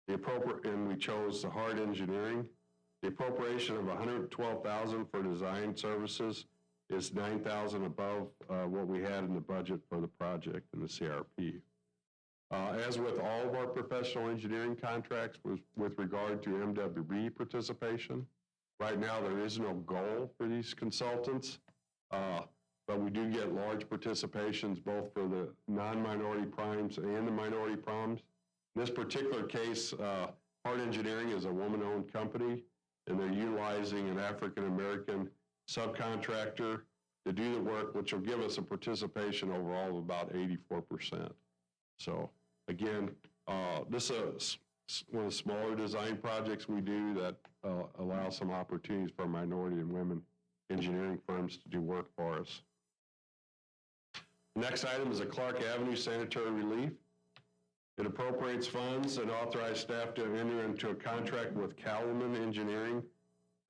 And we chose the Hart Engineering. The appropriation of $112,000 for design services is $9,000 above what we had in the budget for the project in the CRP. As with all of our professional engineering contracts with regard to MWB participation, right now there is no goal for these consultants, but we do get large participations both for the non-minority primes and the minority primes. In this particular case, Hart Engineering is a woman-owned company, and they're utilizing an African-American subcontractor to do the work, which will give us a participation overall of about 84%. So again, this is one of the smaller design projects we do that allow some opportunities for minority and women engineering firms to do work for us. Next item is a Clark Avenue sanitary relief. It appropriates funds and authorizes staff to enter into a contract with Calman Engineering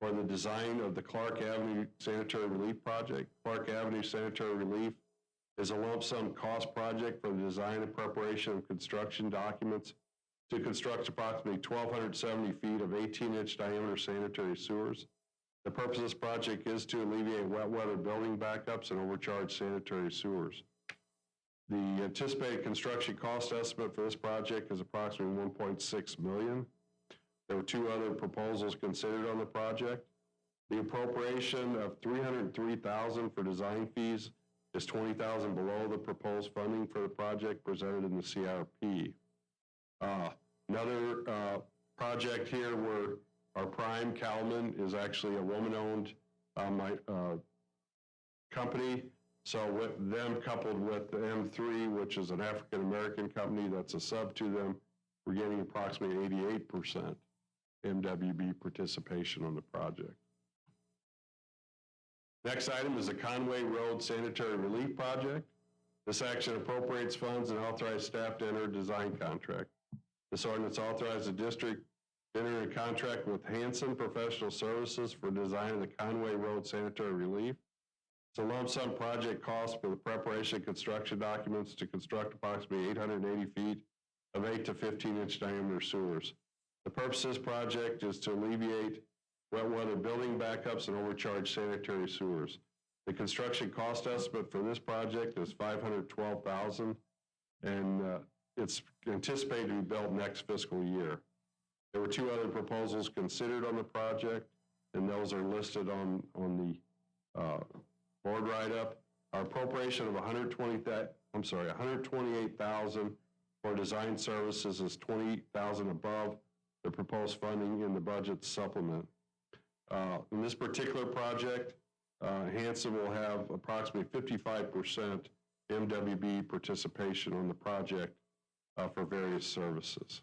for the design of the Clark Avenue sanitary relief project. Clark Avenue sanitary relief is a lump sum cost project for the design and preparation of construction documents to construct approximately 1,270 feet of 18-inch diameter sanitary sewers. The purpose of this project is to alleviate wet weather building backups and overcharged sanitary sewers. The anticipated construction cost estimate for this project is approximately $1.6 million. There were 2 other proposals considered on the project. The appropriation of $303,000 for design fees is $20,000 below the proposed funding for the project presented in the CRP. Another project here where our prime, Calman, is actually a woman-owned company. So with them coupled with the M3, which is an African-American company that's a sub to them, we're getting approximately 88% MWB participation on the project. Next item is the Conway Road Sanitary Relief Project. This action appropriates funds and authorizes staff to enter a design contract. This ordinance authorizes the district to enter a contract with Hanson Professional Services for design of the Conway Road Sanitary Relief. It's a lump sum project cost for the preparation of construction documents to construct approximately 880 feet of 8 to 15-inch diameter sewers. The purpose of this project is to alleviate wet weather building backups, and overcharged sanitary sewers. The construction cost estimate for this project is $512,000, and it's anticipated to be built next fiscal year. There were 2 other proposals considered on the project, and those are listed on the board write-up. Our appropriation of $128,000 for design services is $20,000 above the proposed funding in the budget supplement. In this particular project, Hanson will have approximately 55% MWB participation on the project for various services.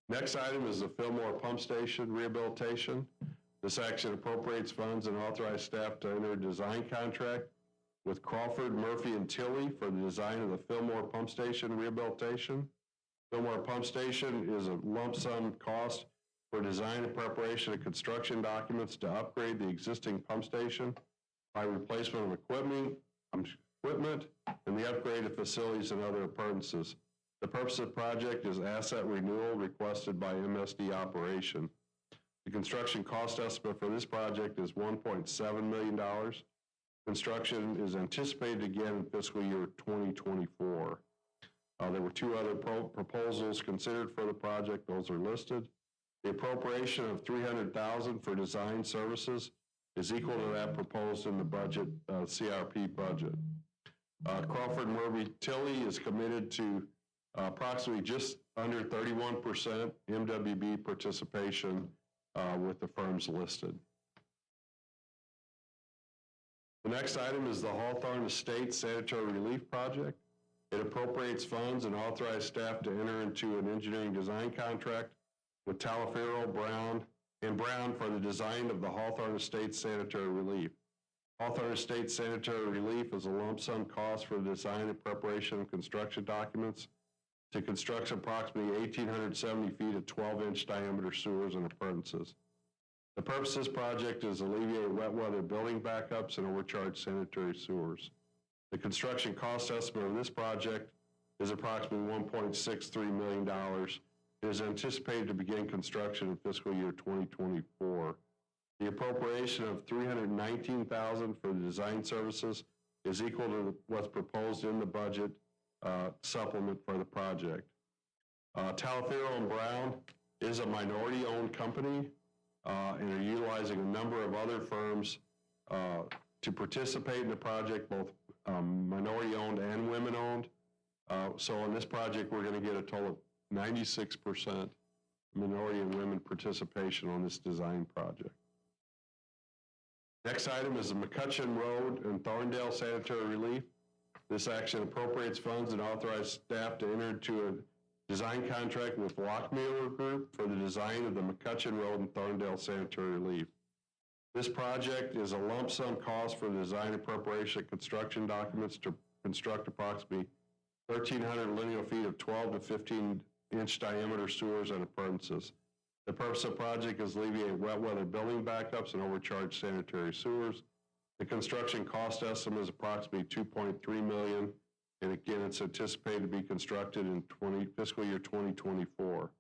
Next item is the Fillmore Pump Station rehabilitation. This action appropriates funds and authorizes staff to enter a design contract with Crawford, Murphy, and Tilley for the design of the Fillmore Pump Station rehabilitation. Fillmore Pump Station is a lump sum cost for design and preparation of construction documents to upgrade the existing pump station by replacement of equipment and the upgrade of facilities and other appurtenances. The purpose of the project is asset renewal requested by MSD operation. The construction cost estimate for this project is $1.7 million. Construction is anticipated to begin in fiscal year 2024. There were 2 other proposals considered for the project. Those are listed. The appropriation of $300,000 for design services is equal to that proposed in the budget, CRP budget. Crawford Murphy Tilley is committed to approximately just under 31% MWB participation with the firms listed. The next item is the Hawthorne Estates Sanitary Relief Project. It appropriates funds and authorizes staff to enter into an engineering design contract with Talaferro, Brown for the design of the Hawthorne Estates Sanitary Relief. Hawthorne Estates Sanitary Relief is a lump sum cost for the design and preparation of construction documents to construct approximately 1,870 feet of 12-inch diameter sewers and appurtenances. The purpose of this project is to alleviate wet weather building backups and overcharged sanitary sewers. The construction cost estimate of this project is approximately $1.63 million. It is anticipated to begin construction in fiscal year 2024. The appropriation of $319,000 for the design services is equal to what's proposed in the budget supplement for the project. Talaferro and Brown is a minority-owned company and are utilizing a number of other firms to participate in the project, both minority-owned and women-owned. So on this project, we're going to get a total of 96% minority and women participation on this design project. Next item is the McCutcheon Road and Thorndale Sanitary Relief. This action appropriates funds and authorizes staff to enter into a design contract with Lockmuir Group for the design of the McCutcheon Road and Thorndale Sanitary Relief. This project is a lump sum cost for the design and preparation of construction documents to construct approximately 1,300 linear feet of 12 to 15-inch diameter sewers and appurtenances. The purpose of the project is to alleviate wet weather building backups and overcharged sanitary sewers. The construction cost estimate is approximately $2.3 million, and again, it's anticipated to be constructed in fiscal year 2024.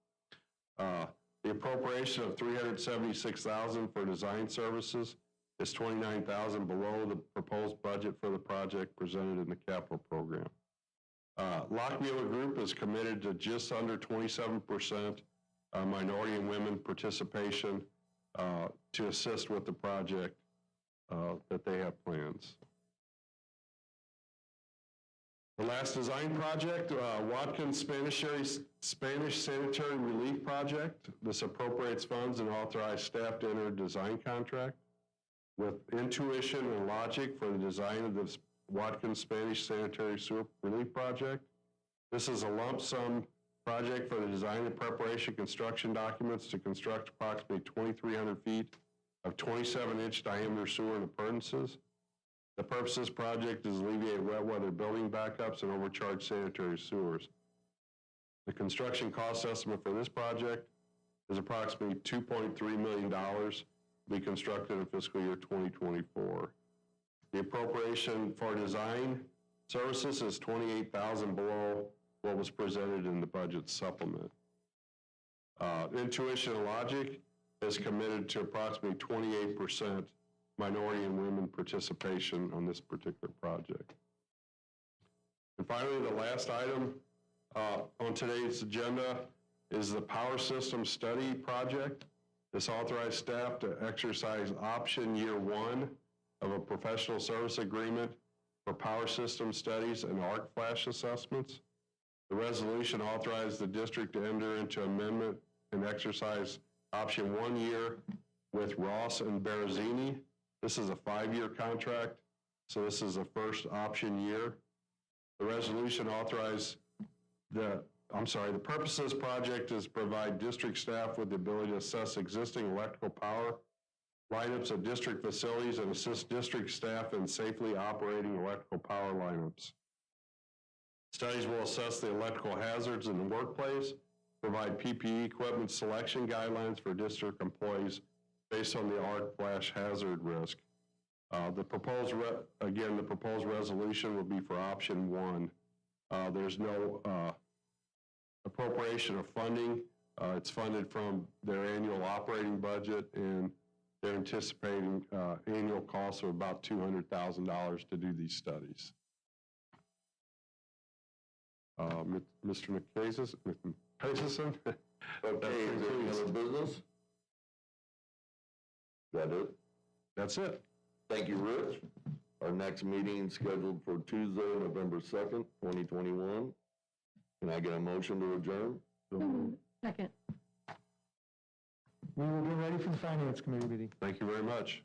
The appropriation of $376,000 for design services is $29,000 below the proposed budget for the project presented in the capital program. Lockmuir Group is committed to just under 27% minority and women participation to assist with the project that they have plans. The last design project, Watkins Spanish Sanitary Relief Project. This appropriates funds and authorizes staff to enter a design contract with Intuition and Logic for the design of the Watkins Spanish Sanitary Sewer Relief Project. This is a lump sum project for the design and preparation of construction documents to construct approximately 2,300 feet of 27-inch diameter sewer and appurtenances. The purpose of this project is to alleviate wet weather building backups and overcharged sanitary sewers. The construction cost estimate for this project is approximately $2.3 million to be constructed in fiscal year 2024. The appropriation for design services is $28,000 below what was presented in the budget supplement. Intuition and Logic is committed to approximately 28% minority and women participation on this particular project. And finally, the last item on today's agenda is the Power System Study Project. This authorized staff to exercise option year 1 of a professional service agreement for power system studies and arc flash assessments. The resolution authorized the district to enter into amendment and exercise option 1 year with Ross and Barazzini. This is a 5-year contract, so this is the first option year. The resolution authorized the purpose of this project is to provide district staff with the ability to assess existing electrical power lineups at district facilities and assist district staff in safely operating electrical power lineups. Studies will assess the electrical hazards in the workplace, provide PPE equipment selection guidelines for district employees based on the arc flash hazard risk. The proposed resolution will be for option 1. There's no appropriation of funding. It's funded from their annual operating budget, and they're anticipating annual costs of about $200,000 to do these studies. Mr. Nikasison? Okay, is there any other business? That it? That's it. Thank you, Rich. Our next meeting is scheduled for Tuesday, November 2nd, 2021. Can I get a motion to adjourn? Second. We will get ready for the Finance Committee meeting. Thank you very much.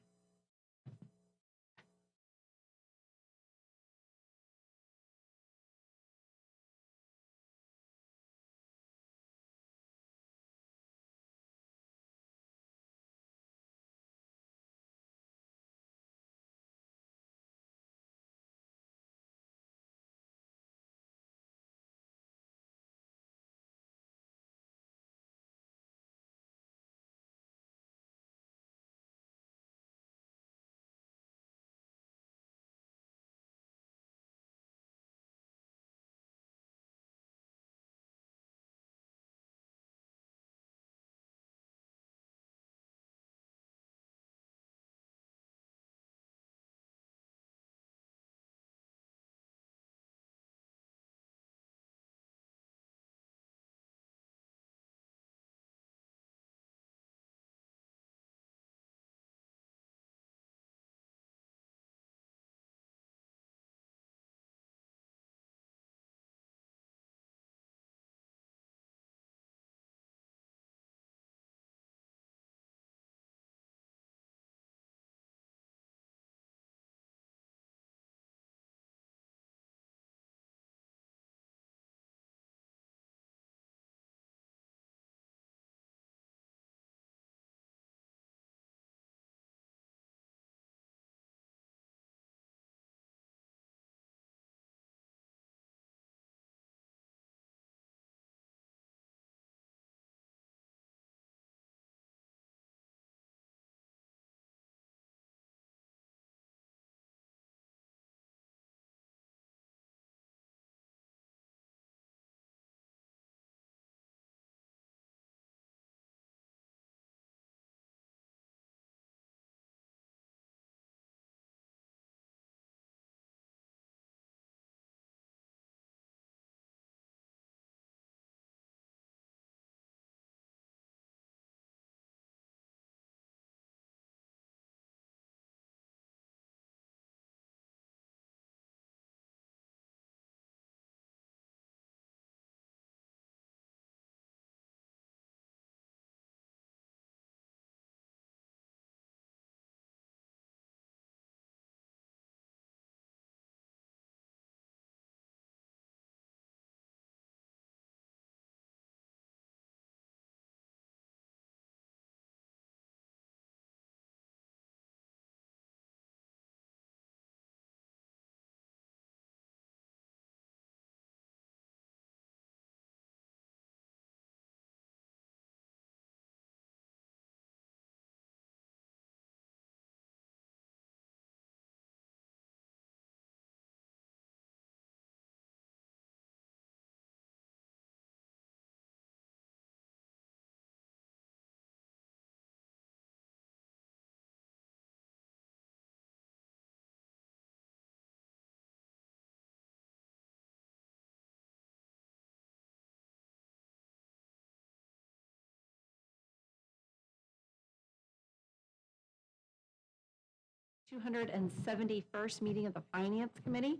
271st meeting of the Finance Committee.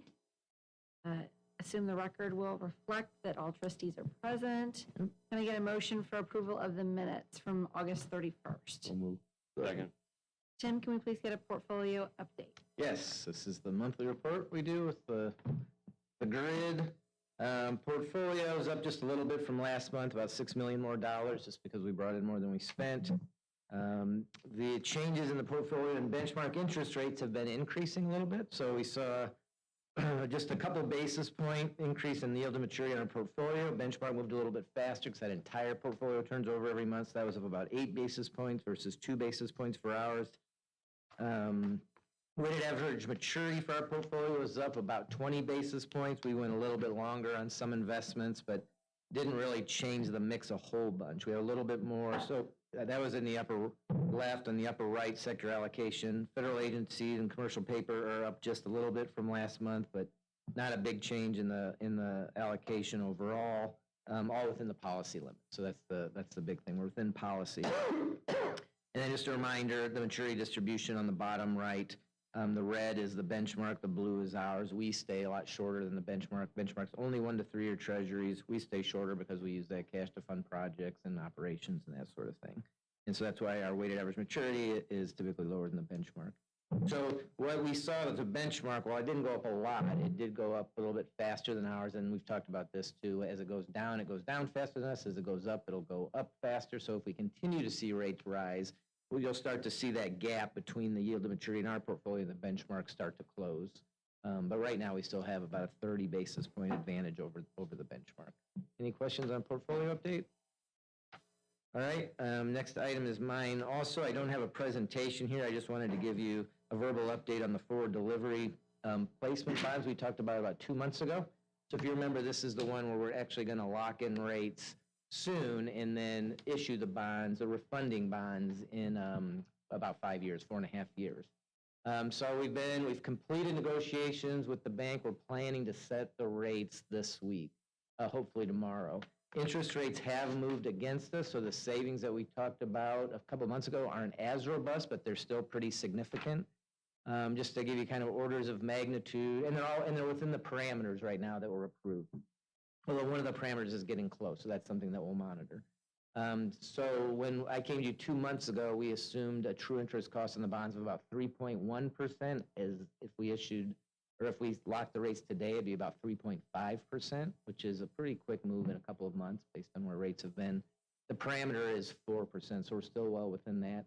Assume the record will reflect that all trustees are present. Can I get a motion for approval of the minutes from August 31st? move. Second. Tim, can we please get a portfolio update? Yes, this is the monthly report we do with the grid. Portfolio is up just a little bit from last month, about $6 million more dollars, just because we brought in more than we spent. The changes in the portfolio and benchmark interest rates have been increasing a little bit, so we saw just a couple basis point increase in yield to maturity on our portfolio. Benchmark moved a little bit faster because that entire portfolio turns over every month. So that was up about 8 basis points versus 2 basis points for ours. Weighted average maturity for our portfolio was up about 20 basis points. We went a little bit longer on some investments, but didn't really change the mix a whole bunch. We had a little bit more. So that was in the upper left and the upper right sector allocation. Federal agencies and commercial paper are up just a little bit from last month, but not a big change in the allocation overall, all within the policy limit. So that's the big thing. We're within policy. And then just a reminder, the maturity distribution on the bottom right, the red is the benchmark, the blue is ours. We stay a lot shorter than the benchmark. Benchmark's only 1 to 3 year treasuries. We stay shorter because we use that cash to fund projects and operations and that sort of thing. And so that's why our weighted average maturity is typically lower than the benchmark. So what we saw with the benchmark, well, it didn't go up a lot. It did go up a little bit faster than ours, and we've talked about this too. As it goes down faster than us. As it goes up, it'll go up faster. So if we continue to see rates rise, you'll start to see that gap between the yield to maturity in our portfolio and the benchmark start to close. But right now, we still have about a 30 basis point advantage over the benchmark. Any questions on portfolio update? All right, next item is mine. Also, I don't have a presentation here. I just wanted to give you a verbal update on the forward delivery placement bonds we talked about 2 months ago. So if you remember, this is the one where we're actually going to lock in rates soon and then issue the bonds, the refunding bonds in about 5 years, 4.5 years. So we've completed negotiations with the bank. We're planning to set the rates this week, hopefully tomorrow. Interest rates have moved against us, so the savings that we talked about a couple months ago aren't as robust, but they're still pretty significant. Just to give you kind of orders of magnitude, and they're within the parameters right now that were approved. Although one of the parameters is getting close, so that's something that we'll monitor. So when I came to you 2 months ago, we assumed a true interest cost on the bonds of about 3.1%. As if we issued, or if we locked the rates today, it'd be about 3.5%, which is a pretty quick move in a couple of months based on where rates have been. The parameter is 4%, so we're still well within that.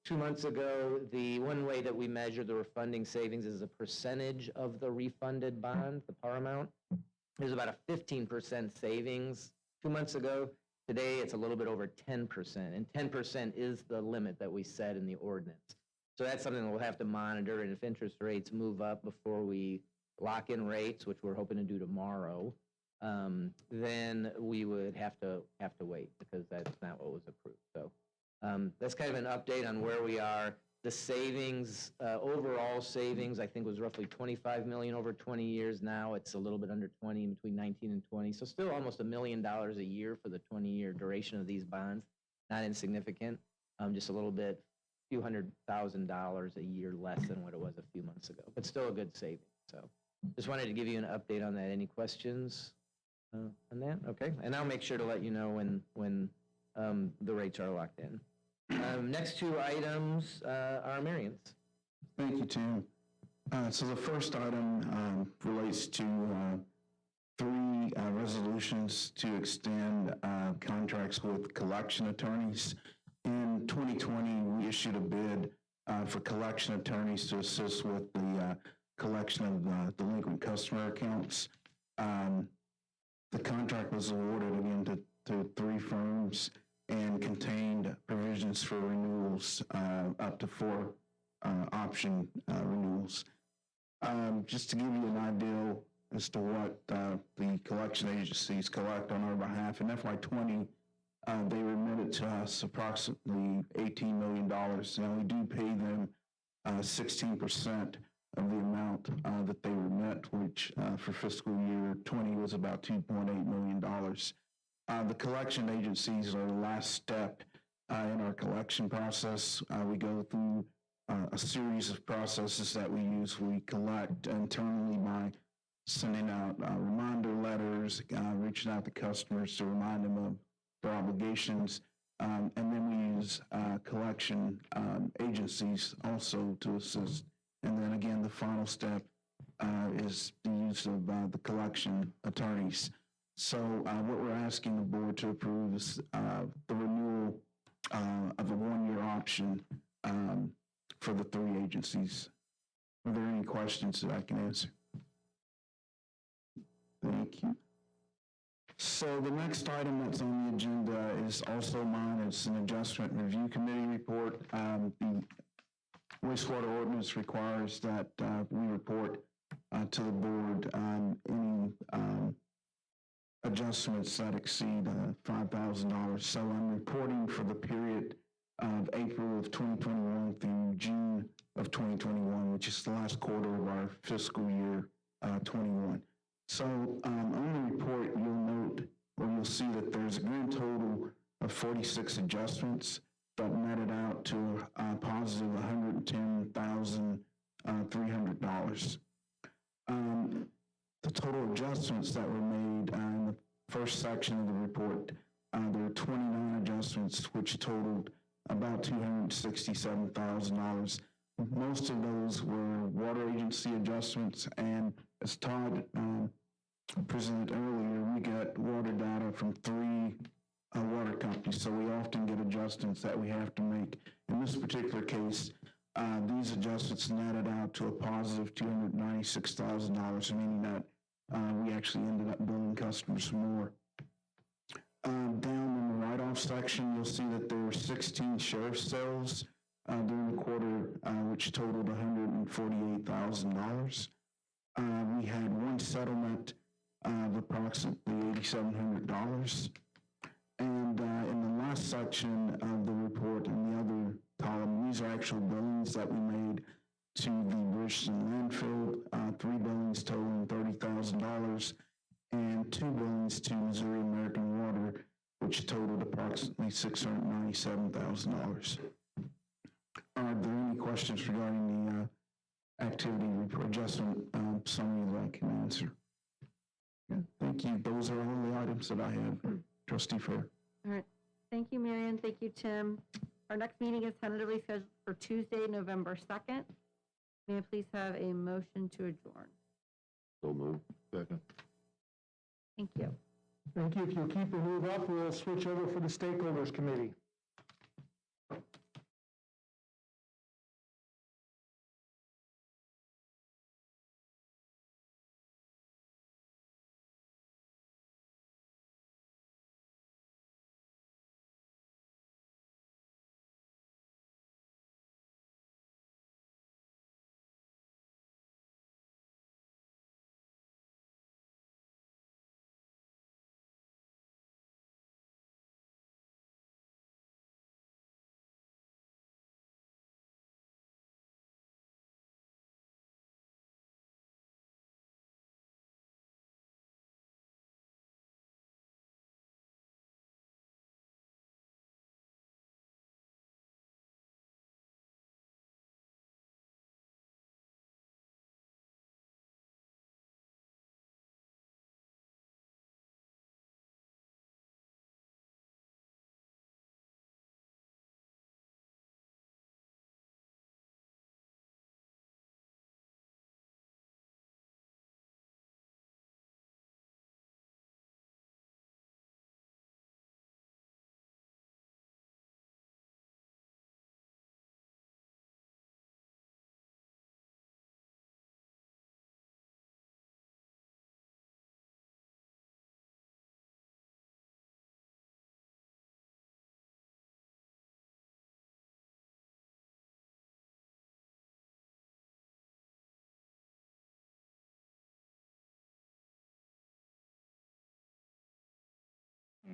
2 months ago, the one way that we measure the refunding savings is a percentage of the refunded bond, the par amount. There's about a 15% savings 2 months ago. Today, it's a little bit over 10%, and 10% is the limit that we set in the ordinance. So that's something we'll have to monitor, and if interest rates move up before we lock in rates, which we're hoping to do tomorrow, then we would have to wait because that's not what was approved. So that's kind of an update on where we are. The savings, overall savings, I think was roughly $25 million over 20 years. Now it's a little bit under 20, between 19 and 20. So still almost $1 million a year for the 20-year duration of these bonds. Not insignificant. Just a little bit, few $100,000 a year less than what it was a few months ago, but still a good saving. So just wanted to give you an update on that. Any questions on that? Okay, and I'll make sure to let you know when the rates are locked in. Next 2 items are Marion's. Thank you, Tim. So the first item relates to 3 resolutions to extend contracts with collection attorneys. In 2020, we issued a bid for collection attorneys to assist with the collection of delinquent customer accounts. The contract was awarded again to 3 firms and contained provisions for renewals up to 4 option renewals. Just to give you an idea as to what the collection agencies collect on our behalf, in FY20, they remitted to us approximately $18 million. Now, we do pay them 16% of the amount that they remit, which for fiscal year 20 was about $2.8 million. The collection agencies are the last step in our collection process. We go through a series of processes that we use. We collect internally by sending out reminder letters, reaching out to customers to remind them of their obligations. And then we use collection agencies also to assist. And then again, the final step is the use of the collection attorneys. So what we're asking the board to approve is the renewal of a one-year option for the three agencies. Are there any questions that I can answer? Thank you. So the next item that's on the agenda is also mine. It's an adjustment review committee report. The wastewater ordinance requires that we report to the board any adjustments that exceed $5,000. So I'm reporting for the period of April of 2021 through June of 2021, which is the last quarter of our fiscal year 21. So on the report, you'll note, or you'll see that there's a grand total of 46 adjustments that netted out to a positive $110,300. The total adjustments that were made in the first section of the report, there were 29 adjustments, which totaled about $267,000. Most of those were water agency adjustments, and as Todd presented earlier, we get water data from three water companies, so we often get adjustments that we have to make. In this particular case, these adjustments netted out to a positive $296,000, meaning that we actually ended up billing customers more. Down in the write-off section, you'll see that there were 16 sheriff's sales during the quarter, which totaled $148,000. We had one settlement of approximately $8,700. And in the last section of the report, in the other column, these are actual billings that we made to the Bridgeton landfill, 3 billings totaling $30,000, and 2 billings to Missouri American Water, which totaled approximately $697,000. Are there any questions regarding the activity report adjustment summary that I can answer? Yeah, thank you. Those are all the items that I have. Trustee Fair. All right. Thank you, Marion. Thank you, Tim. Our next meeting is tentatively scheduled for Tuesday, November 2nd. May I please have a motion to adjourn? So moved. Second. Thank you. Thank you. If you'll keep the move up, we'll switch over for the Stakeholders Committee.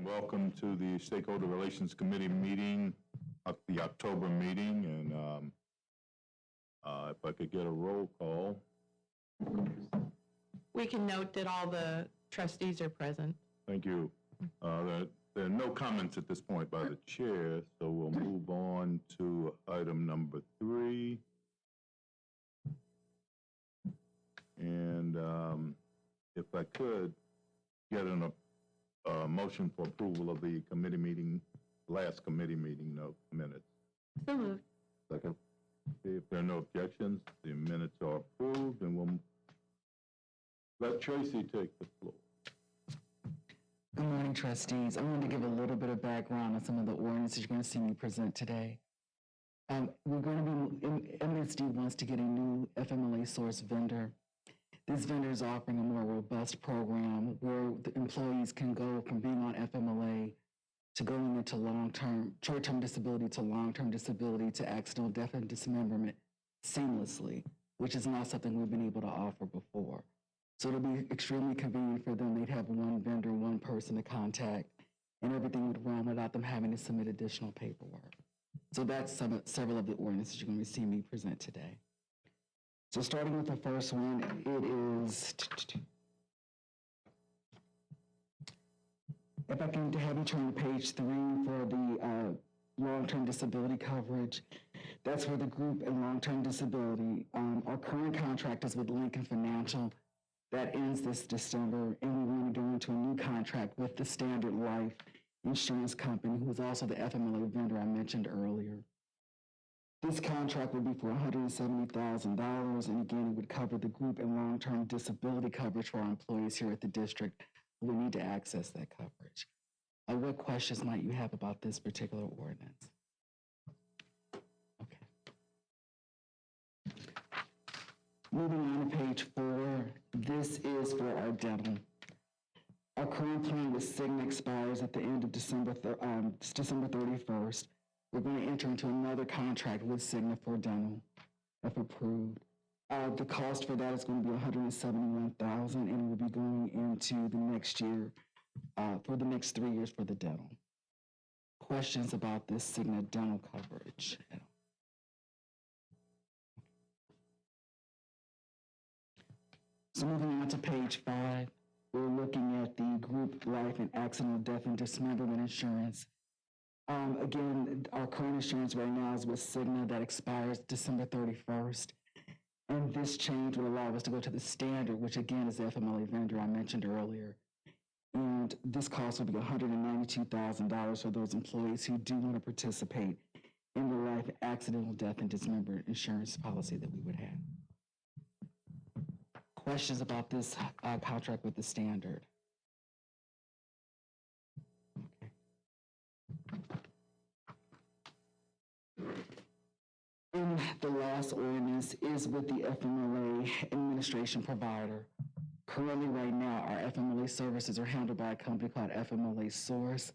Welcome to the Stakeholder Relations Committee meeting, the October meeting, and if I could get a roll call. We can note that all the trustees are present. Thank you. There are no comments at this point by the chair, so we'll move on to item number 3. And if I could get a motion for approval of the committee meeting, last committee meeting minutes. So moved. Second. Okay, if there are no objections, the minutes are approved, and we'll let Tracy take the floor. Good morning, trustees. I wanted to give a little bit of background on some of the ordinances you're going to see me present today. We're going to be, MSD wants to get a new FMLA source vendor. This vendor is offering a more robust program where the employees can go from being on FMLA to going into short-term disability to long-term disability to accidental death and dismemberment seamlessly, which is not something we've been able to offer before. So it'll be extremely convenient for them. They'd have one vendor, one person to contact, and everything would run without them having to submit additional paperwork. So that's several of the ordinances you're going to see me present today. So starting with the first one, it is, if I can have you turn to page 3 for the long-term disability coverage. That's for the group and long-term disability. Our current contract is with Lincoln Financial. That ends this December, and we want to go into a new contract with the Standard Life Insurance Company, who is also the FMLA vendor I mentioned earlier. This contract would be for $170,000, and again, it would cover the group and long-term disability coverage for our employees here at the district who need to access that coverage. What questions might you have about this particular ordinance? Okay. Moving on to page 4, this is for our dental. Our current plan with Cigna expires at the end of December 31st. We're going to enter into another contract with Cigna for dental, if approved. The cost for that is going to be $171,000, and it will be going into the next year, for the next 3 years for the dental. Questions about this Cigna dental coverage? So moving on to page 5, we're looking at the group life and accidental death and dismemberment insurance. Again, our current insurance right now is with Cigna that expires December 31st. And this change will allow us to go to the standard, which again is the FMLA vendor I mentioned earlier. And this cost will be $192,000 for those employees who do want to participate in the life, accidental death, and dismemberment insurance policy that we would have. Questions about this contract with the standard? And the last ordinance is with the FMLA administration provider. Currently, right now, our FMLA services are handled by a company called FMLA Source.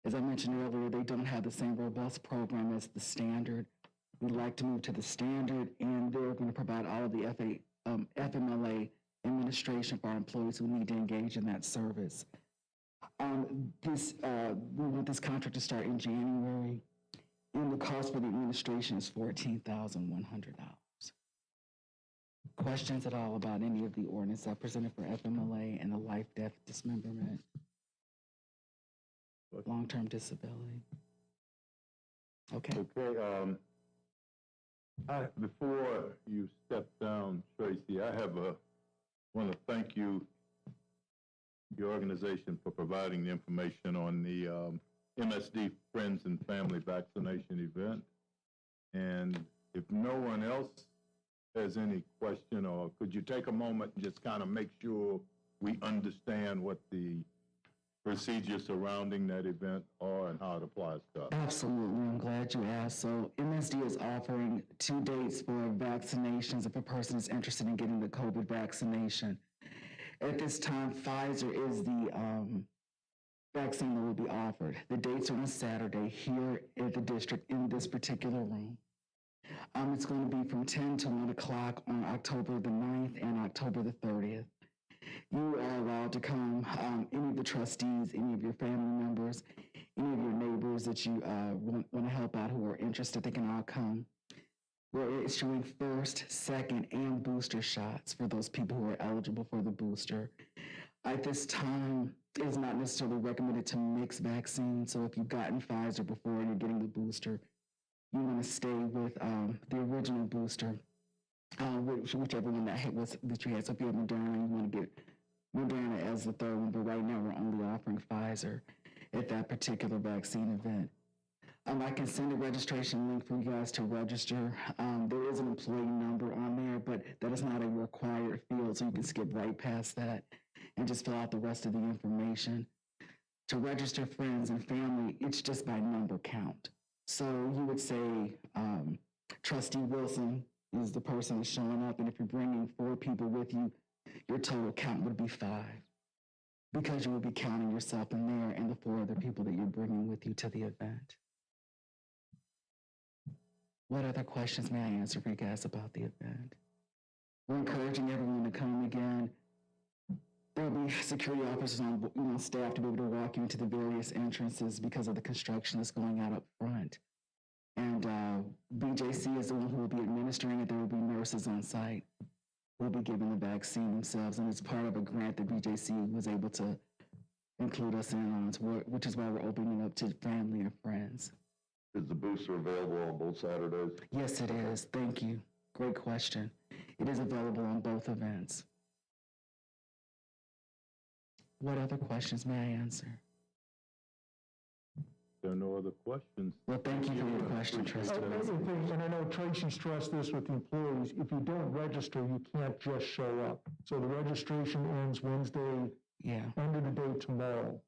As I mentioned earlier, they don't have the same robust program as the standard. We'd like to move to the standard, and they're going to provide all of the FMLA administration for our employees who need to engage in that service. We want this contract to start in January. And the cost for the administration is $14,100. Questions at all about any of the ordinances I presented for FMLA and the life, death, dismemberment, long-term disability? Okay. Okay, before you step down, Tracy, I want to thank your organization for providing the information on the MSD Friends and Family Vaccination event. And if no one else has any question, or could you take a moment and just kind of make sure we understand what the procedures surrounding that event are and how it applies to us? Absolutely, I'm glad you asked. So MSD is offering 2 dates for vaccinations if a person is interested in getting the COVID vaccination. At this time, Pfizer is the vaccine that will be offered. The dates are on Saturday here at the district in this particular room. It's going to be from 10 to 1 o'clock on October the 9th and October the 30th. You are allowed to come, any of the trustees, any of your family members, any of your neighbors that you want to help out who are interested, they can all come. We're issuing first, second, and booster shots for those people who are eligible for the booster. At this time, it's not necessarily recommended to mix vaccines, so if you've gotten Pfizer before and you're getting the booster, you want to stay with the original booster whichever one that you had. So if you have Moderna, you want to get Moderna as the third one, but right now we're only offering Pfizer at that particular vaccine event. I can send a registration link for you guys to register. There is an employee number on there, but that is not a required field, so you can skip right past that and just fill out the rest of the information. To register friends and family, it's just by number count. So you would say Trustee Wilson is the person that's showing up, and if you're bringing 4 people with you, your total count would be 5, because you would be counting yourself in there and the 4 other people that you're bringing with you to the event. What other questions may I answer for you guys about the event? We're encouraging everyone to come again. There will be security officers on staff to be able to walk you into the various entrances because of the construction that's going out up front. And BJC is the one who will be administering it. There will be nurses on site who will be giving the vaccine themselves. And it's part of a grant that BJC was able to include us in on, which is why we're opening up to family and friends. Is the booster available on both Saturdays? Yes, it is. Thank you. Great question. It is available on both events. What other questions may I answer? There are no other questions. Well, thank you for your question, Trustee. Another thing, and I know Tracy stressed this with the employees, if you don't register, you can't just show up. So the registration ends Wednesday, end of the day tomorrow.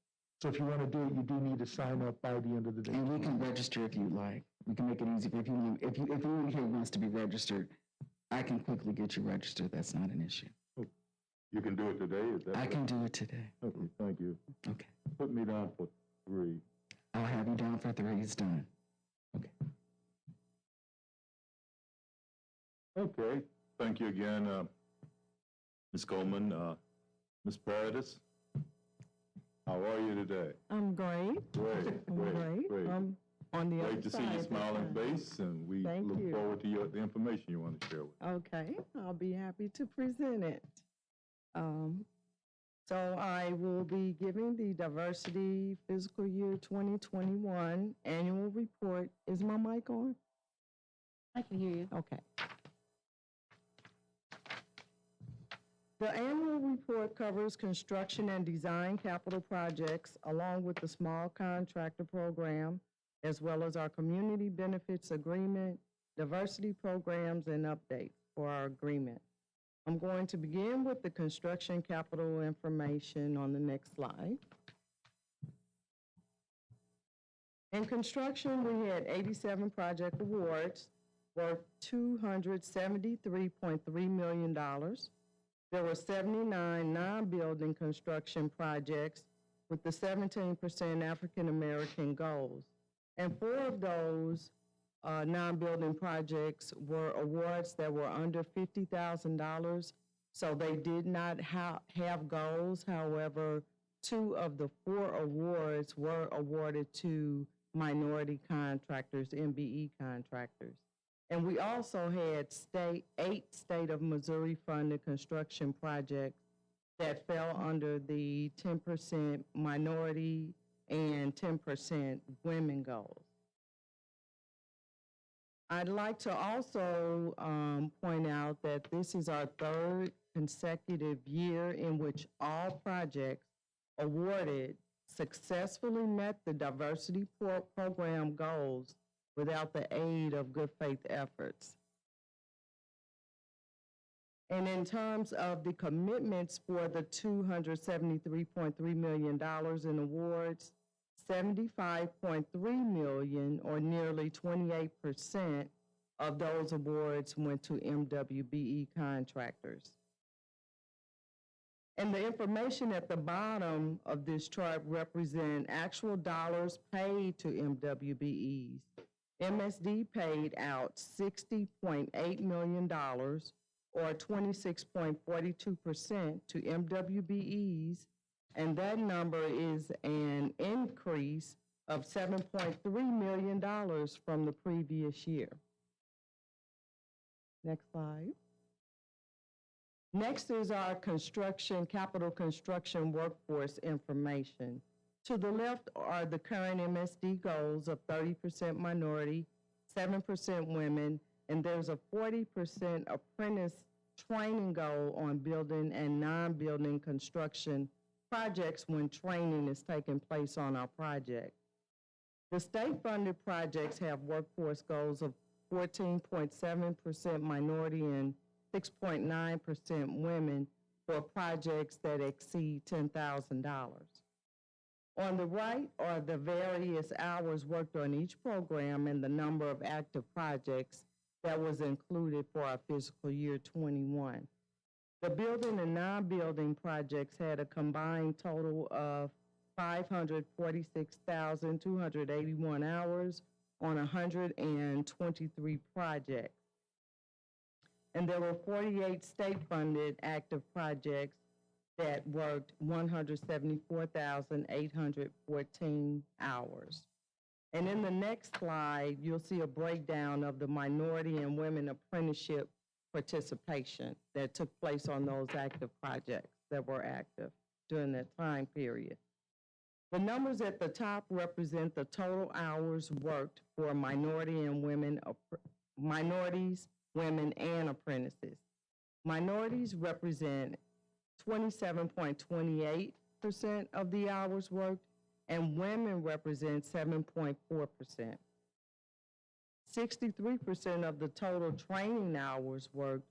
So if you want to do it, you do need to sign up by the end of the day. And we can register if you'd like. We can make it easy if you want. If anyone here wants to be registered, I can quickly get you registered. That's not an issue. You can do it today, is that? I can do it today. Okay, thank you. Okay. Put me down for 3. I'll have you down for 3. It's done. Okay. Okay, thank you again, Ms. Coleman. Ms. Paradis, how are you today? I'm great. Great, I'm great. great. I'm on the other Great to see side your this smiling time. face, and we Thank look you. forward to the information you want to share with us. Okay, I'll be happy to present it. So I will be giving the Diversity Fiscal Year 2021 Annual Report. Is my mic on? I can hear you. Okay. The annual report covers construction and design capital projects along with the small contractor program, as well as our community benefits agreement, diversity programs, and updates for our agreement. I'm going to begin with the construction capital information on the next slide. In construction, we had 87 project awards worth $273.3 million. There were 79 non-building construction projects with the 17% African-American goals. And 4 of those non-building projects were awards that were under $50,000, so they did not have goals. However, 2 of the 4 awards were awarded to minority contractors, MBE contractors. And we also had 8 state of Missouri funded construction projects that fell under the 10% minority and 10% women goals. I'd like to also point out that this is our 3rd consecutive year in which all projects awarded successfully met the diversity program goals without the aid of good faith efforts. And in terms of the commitments for the $273.3 million in awards, $75.3 million, or nearly 28% of those awards went to MWBE contractors. And the information at the bottom of this chart represent actual dollars paid to MWBEs. MSD paid out $60.8 million, or 26.42% to MWBEs, and that number is an increase of $7.3 million from the previous year. Next slide. Next is our capital construction workforce information. To the left are the current MSD goals of 30% minority, 7% women, and there's a 40% apprentice training goal on building and non-building construction projects when training is taking place on our project. The state-funded projects have workforce goals of 14.7% minority and 6.9% women for projects that exceed $10,000. On the right are the various hours worked on each program and the number of active projects that was included for our fiscal year 21. The building and non-building projects had a combined total of 546,281 hours on 123 projects. And there were 48 state-funded active projects that worked 174,814 hours. And in the next slide, you'll see a breakdown of the minority and women apprenticeship participation that took place on those active projects that were active during that time period. The numbers at the top represent the total hours worked for minorities, women, and apprentices. Minorities represent 27.28% of the hours worked, and women represent 7.4%. 63% of the total training hours worked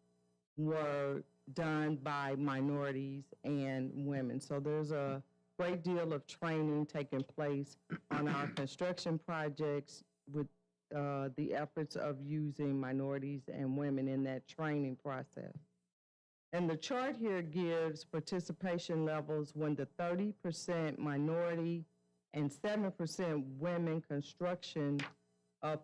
were done by minorities and women. So there's a great deal of training taking place on our construction projects with the efforts of using minorities and women in that training process. And the chart here gives participation levels when the 30% minority and 7% women construction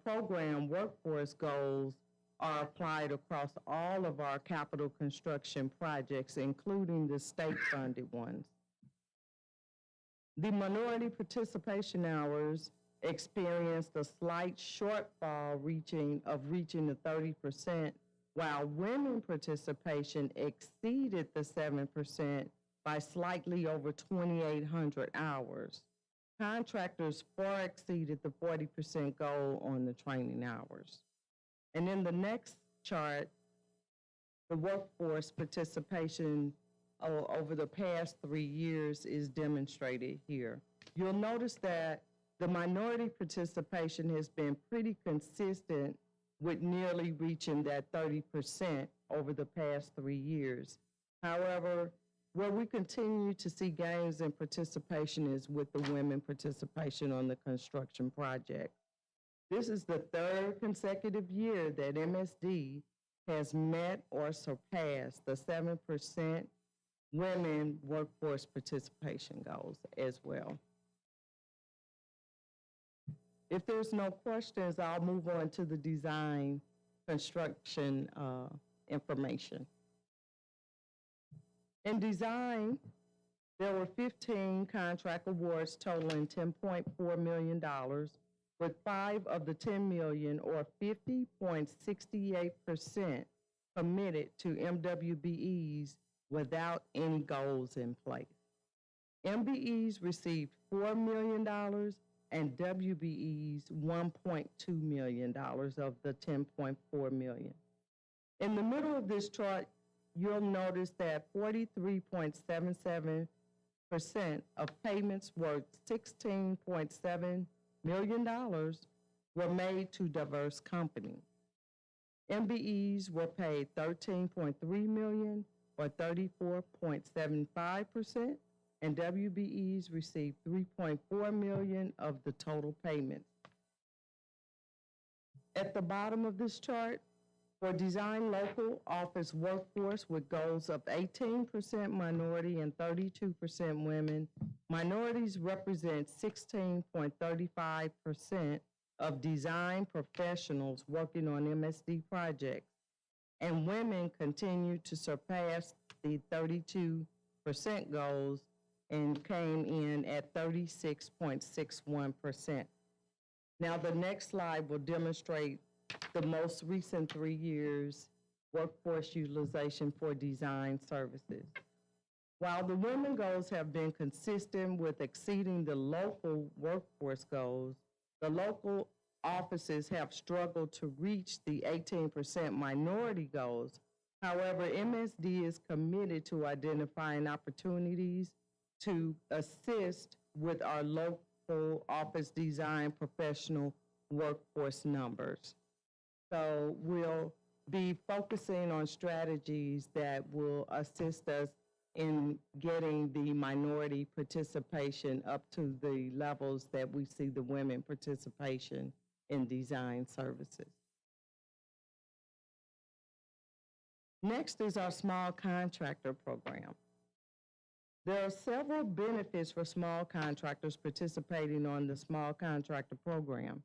program workforce goals are applied across all of our capital construction projects, including the state-funded ones. The minority participation hours experienced a slight shortfall reaching the 30%, while women participation exceeded the 7% by slightly over 2,800 hours. Contractors far exceeded the 40% goal on the training hours. And in the next chart, the workforce participation over the past 3 years is demonstrated here. You'll notice that the minority participation has been pretty consistent with nearly reaching that 30% over the past 3 years. However, where we continue to see gains in participation is with the women participation on the construction project. This is the third consecutive year that MSD has met or surpassed the 7% women workforce participation goals as well. If there's no questions, I'll move on to the design construction information. In design, there were 15 contract awards totaling $10.4 million, with 5 of the $10 million, or 50.68%, committed to MWBEs without any goals in place. MBEs received $4 million and WBEs $1.2 million of the $10.4 million. In the middle of this chart, you'll notice that 43.77% of payments worth $16.7 million were made to diverse companies. MBEs were paid $13.3 million, or 34.75%, and WBEs received $3.4 million of the total payments. At the bottom of this chart, for design local office workforce with goals of 18% minority and 32% women, minorities represent 16.35% of design professionals working on MSD projects, and women continue to surpass the 32% goals and came in at 36.61%. Now, the next slide will demonstrate the most recent 3 years workforce utilization for design services. While the women goals have been consistent with exceeding the local workforce goals, the local offices have struggled to reach the 18% minority goals. However, MSD is committed to identifying opportunities to assist with our local office design professional workforce numbers. So we'll be focusing on strategies that will assist us in getting the minority participation up to the levels that we see the women participation in design services. Next is our small contractor program. There are several benefits for small contractors participating on the small contractor program.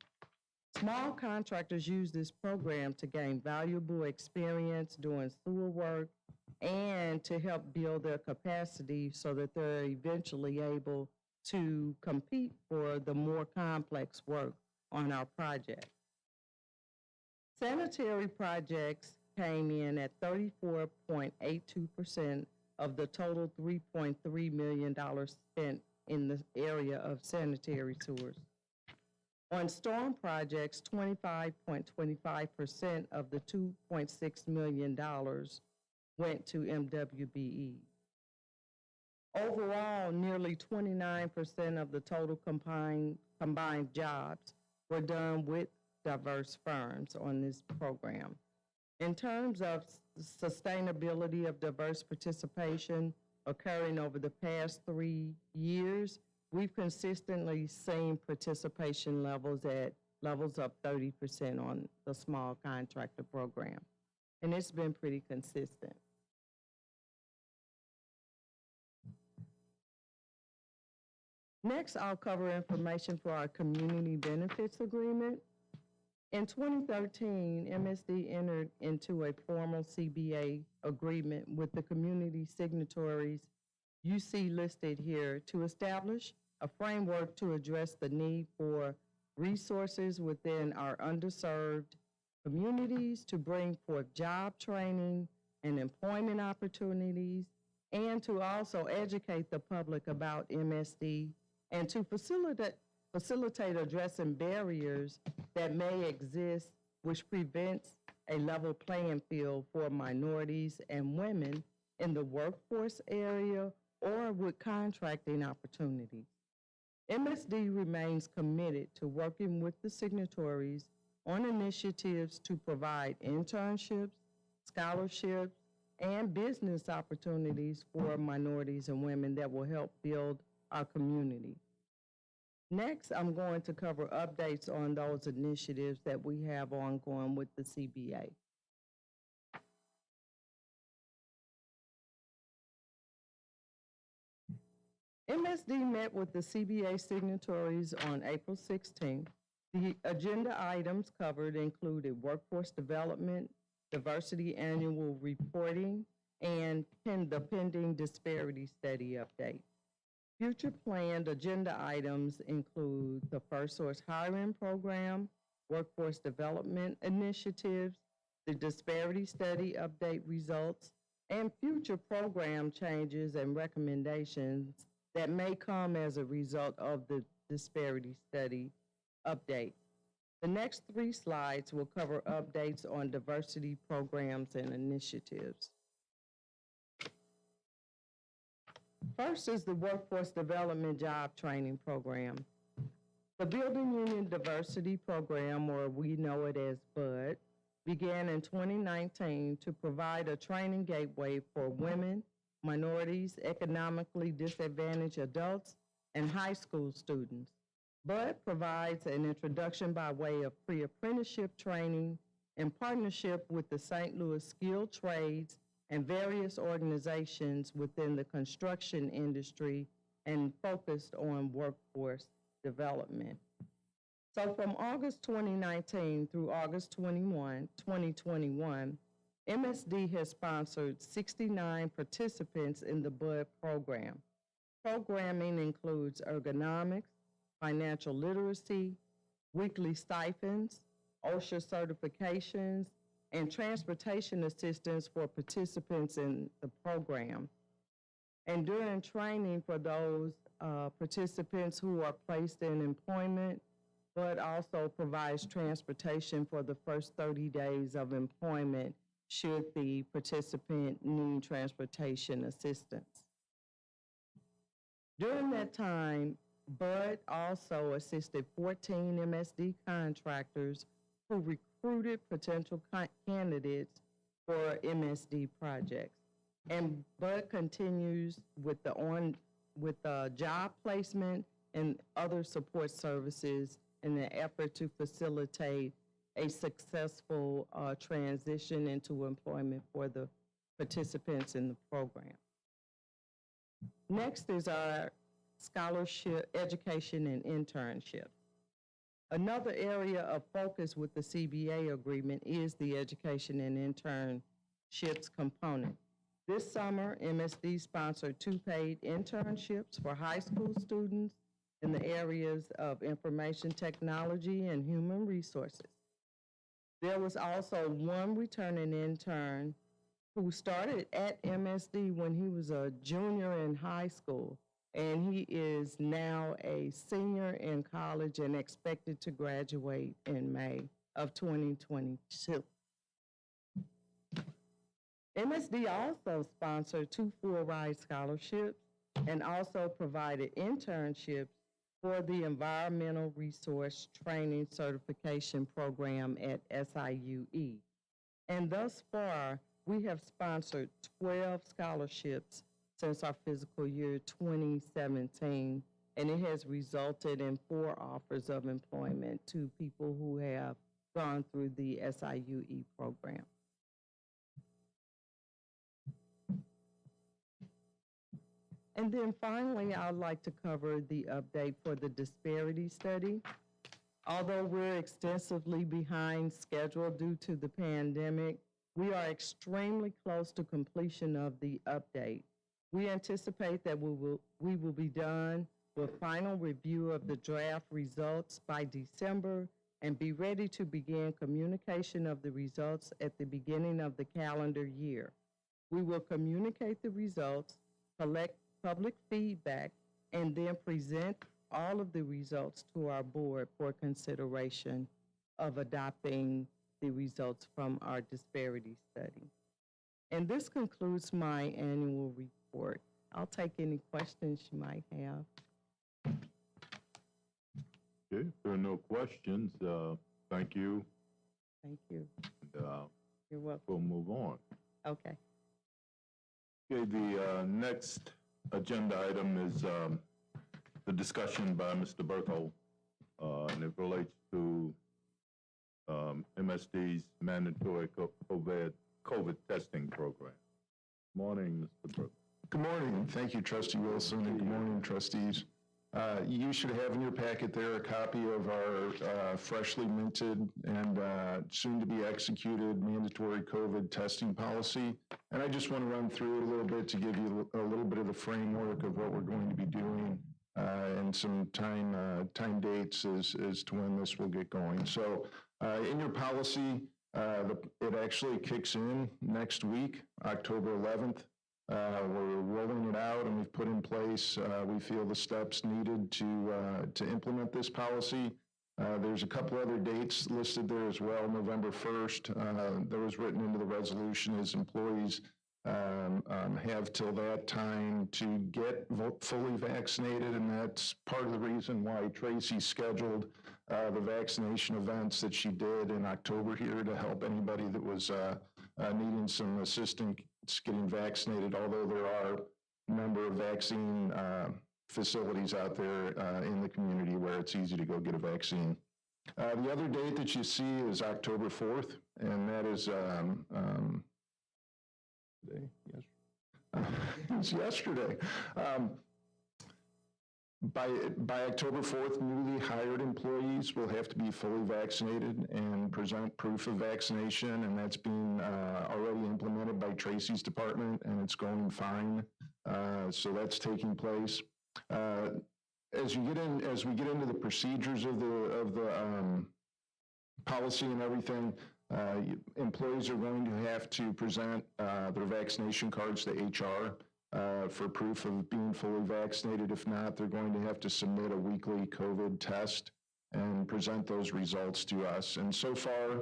Small contractors use this program to gain valuable experience doing sewer work and to help build their capacity so that they're eventually able to compete for the more complex work on our project. Sanitary projects came in at 34.82% of the total $3.3 million spent in the area of sanitary sewers. On storm projects, 25.25% of the $2.6 million went to MWBE. Overall, nearly 29% of the total combined jobs were done with diverse firms on this program. In terms of sustainability of diverse participation occurring over the past 3 years, we've consistently seen participation levels at levels of 30% on the small contractor program, and it's been pretty consistent. Next, I'll cover information for our community benefits agreement. In 2013, MSD entered into a formal CBA agreement with the community signatories you see listed here to establish a framework to address the need for resources within our underserved communities, to bring forth job training and employment opportunities, and to also educate the public about MSD, and to facilitate addressing barriers that may exist which prevents a level playing field for minorities and women in the workforce area or with contracting opportunities. MSD remains committed to working with the signatories on initiatives to provide internships, scholarships, and business opportunities for minorities and women that will help build our community. Next, I'm going to cover updates on those initiatives that we have ongoing with the CBA. MSD met with the CBA signatories on April 16th. The agenda items covered included workforce development, diversity annual reporting, and the pending disparity study update. Future planned agenda items include the First Source Hiring Program, workforce development initiatives, the disparity study update results, and future program changes and recommendations that may come as a result of the disparity study update. The next 3 slides will cover updates on diversity programs and initiatives. First is the Workforce Development Job Training Program. The Building Union Diversity Program, or we know it as BUD, began in 2019 to provide a training gateway for women, minorities, economically disadvantaged adults, and high school students. BUD provides an introduction by way of pre-apprenticeship training in partnership with the St. Louis Skilled Trades and various organizations within the construction industry and focused on workforce development. So from August 2019 through August 2021, MSD has sponsored 69 participants in the BUD program. Programming includes ergonomics, financial literacy, weekly stipends, OSHA certifications, and transportation assistance for participants in the program. And during training for those participants who are placed in employment, but also provides transportation for the first 30 days of employment should the participant need transportation assistance. During that time, Bud also assisted 14 MSD contractors who recruited potential candidates for MSD projects. And Bud continues with the job placement and other support services in the effort to facilitate a successful transition into employment for the participants in the program. Next is our scholarship, education, and internship. Another area of focus with the CBA agreement is the education and internships component. This summer, MSD sponsored 2 paid internships for high school students in the areas of information technology and human resources. There was also 1 returning intern who started at MSD when he was a junior in high school, and he is now a senior in college and expected to graduate in May of 2022. MSD also sponsored 2 full-ride scholarships and also provided internships for the Environmental Resource Training Certification Program at SIUE. And thus far, we have sponsored 12 scholarships since our fiscal year 2017, and it has resulted in 4 offers of employment to people who have gone through the SIUE program. And then finally, I'd like to cover the update for the disparity study. Although we're extensively behind schedule due to the pandemic, we are extremely close to completion of the update. We anticipate that we will be done with final review of the draft results by December and be ready to begin communication of the results at the beginning of the calendar year. We will communicate the results, collect public feedback, and then present all of the results to our board for consideration of adopting the results from our disparity study. And this concludes my annual report. I'll take any questions you might have. Okay, if there are no questions, thank you. Thank you. And, You're welcome. we'll move on. Okay. Okay, the next agenda item is the discussion by Mr. Berthold, and it relates to MSD's mandatory COVID testing program. Morning, Mr. Berthold. Good morning. Thank you, Trustee Wilson, and good morning, trustees. You should have in your packet there a copy of our freshly minted and soon to be executed mandatory COVID testing policy. And I just want to run through it a little bit to give you a little bit of the framework of what we're going to be doing and some time dates as to when this will get going. So in your policy, it actually kicks in next week, October 11th. We're rolling it out, and we've put in place, we feel, the steps needed to implement this policy. There's a couple other dates listed there as well. November 1st, that was written into the resolution as employees have till that time to get fully vaccinated, and that's part of the reason why Tracy scheduled the vaccination events that she did in October here to help anybody that was needing some assistance getting vaccinated, although there are a number of vaccine facilities out there in the community where it's easy to go get a vaccine. The other date that you see is October 4th, and that is today? Yes. It's yesterday. By October 4th, newly hired employees will have to be fully vaccinated and present proof of vaccination, and that's being already implemented by Tracy's department, and it's going fine. So that's taking place. As we get into the procedures of the policy and everything, employees are going to have to present their vaccination cards to HR for proof of being fully vaccinated. If not, they're going to have to submit a weekly COVID test and present those results to us. And so far,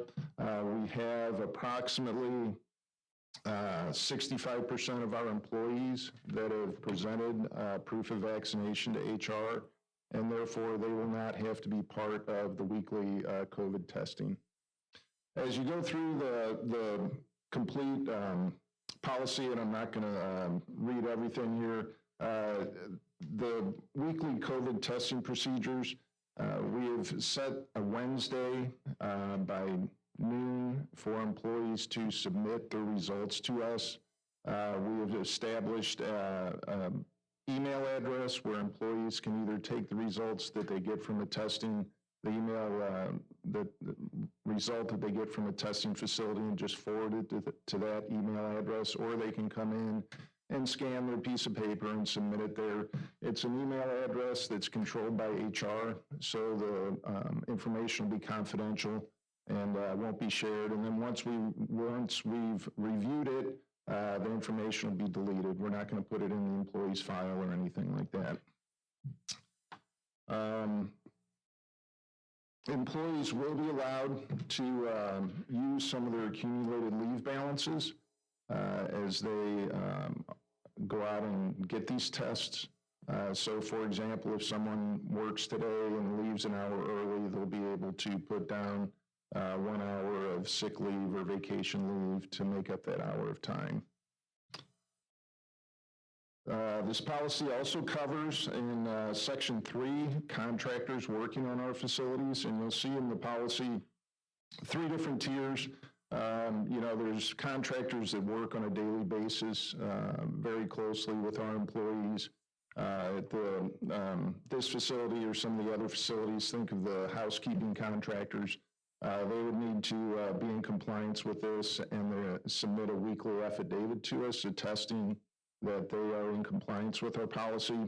we have approximately 65% of our employees that have presented proof of vaccination to HR, and therefore they will not have to be part of the weekly COVID testing. As you go through the complete policy, and I'm not going to read everything here, the weekly COVID testing procedures, we have set a Wednesday by noon for employees to submit their results to us. We have established an email address where employees can either take the results that they get from the testing, the email, the result that they get from a testing facility and just forward it to that email address, or they can come in and scan their piece of paper and submit it there. It's an email address that's controlled by HR, so the information will be confidential and won't be shared. And then once we've reviewed it, the information will be deleted. We're not going to put it in the employee's file or anything like that. Employees will be allowed to use some of their accumulated leave balances as they go out and get these tests. So for example, if someone works today and leaves an hour early, they'll be able to put down 1 hour of sick leave or vacation leave to make up that hour of time. This policy also covers in Section 3 contractors working on our facilities, and you'll see in the policy 3 different tiers. There's contractors that work on a daily basis very closely with our employees. At this facility or some of the other facilities, think of the housekeeping contractors. They would need to be in compliance with this and submit a weekly affidavit to us attesting that they are in compliance with our policy.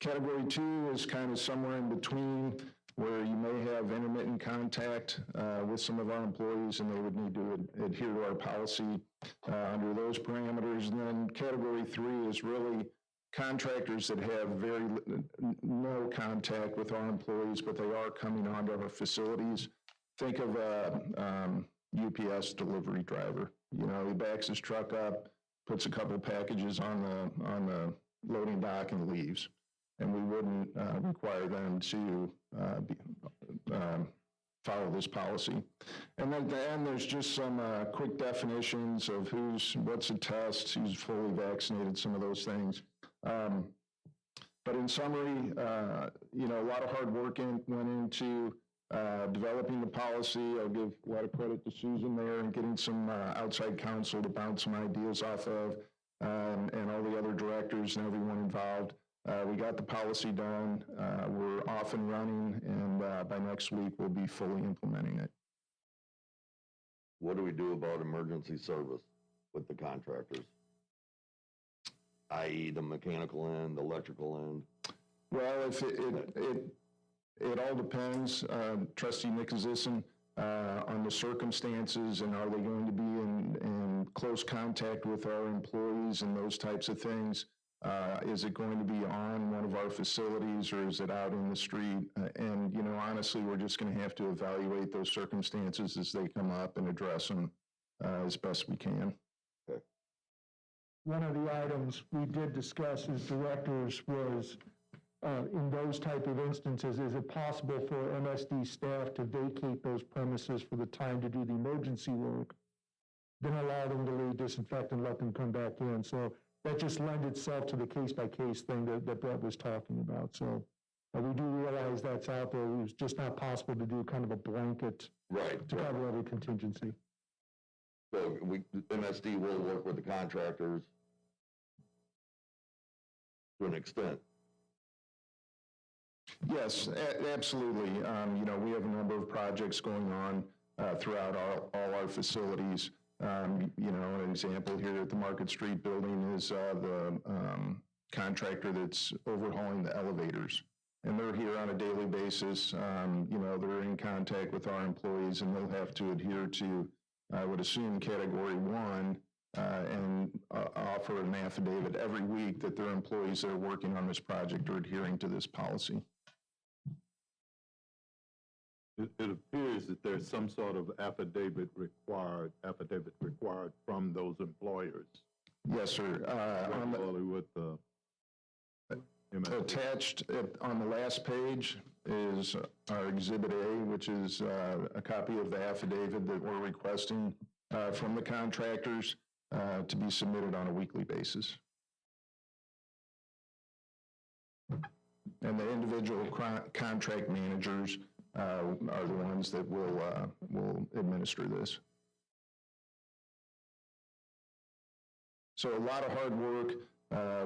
Category 2 is kind of somewhere in between, where you may have intermittent contact with some of our employees and they would need to adhere to our policy under those parameters. And then category 3 is really contractors that have no contact with our employees, but they are coming onto our facilities. Think of a UPS delivery driver. He backs his truck up, puts a couple packages on the loading dock and leaves. And we wouldn't require them to follow this policy. And then at the end, there's just some quick definitions of what's a test, who's fully vaccinated, some of those things. But in summary, a lot of hard work went into developing the policy. I'll give a lot of credit to Susan there and getting some outside counsel to bounce some ideas off of, and all the other directors and everyone involved. We got the policy done. We're off and running, and by next week, we'll be fully implementing it. What do we do about emergency service with the contractors? I.e. the mechanical end, the electrical end? Well, if it all depends, Trustee Nikozison, on the circumstances, and are they going to be in close contact with our employees and those types of things. Is it going to be on one of our facilities or is it out in the street? And, honestly, we're just going to have to evaluate those circumstances as they come up and address them as best we can. Okay. One of the items we did discuss as directors was, in those type of instances, is it possible for MSD staff to vacate those premises for the time to do the emergency work, then allow them to leave, disinfect, and let them come back in? So that just lends itself to the case-by-case thing that Brett was talking about. So we do realize that's out there. It's just not possible to do kind of a blanket to cover every contingency. So MSD will work with the contractors to an extent. Yes, absolutely. We have a number of projects going on throughout all our facilities. An example here at the Market Street building is the contractor that's overhauling the elevators. And they're here on a daily basis. They're in contact with our employees, and they'll have to adhere to, I would assume, Category 1 and offer an affidavit every week that their employees that are working on this project are adhering to this policy. It appears that there's some sort of affidavit required from those employers. Yes, sir. Particularly with the MSD. Attached on the last page is our Exhibit A, which is a copy of the affidavit that we're requesting from the contractors to be submitted on a weekly basis. And the individual contract managers are the ones that will administer this. So a lot of hard work.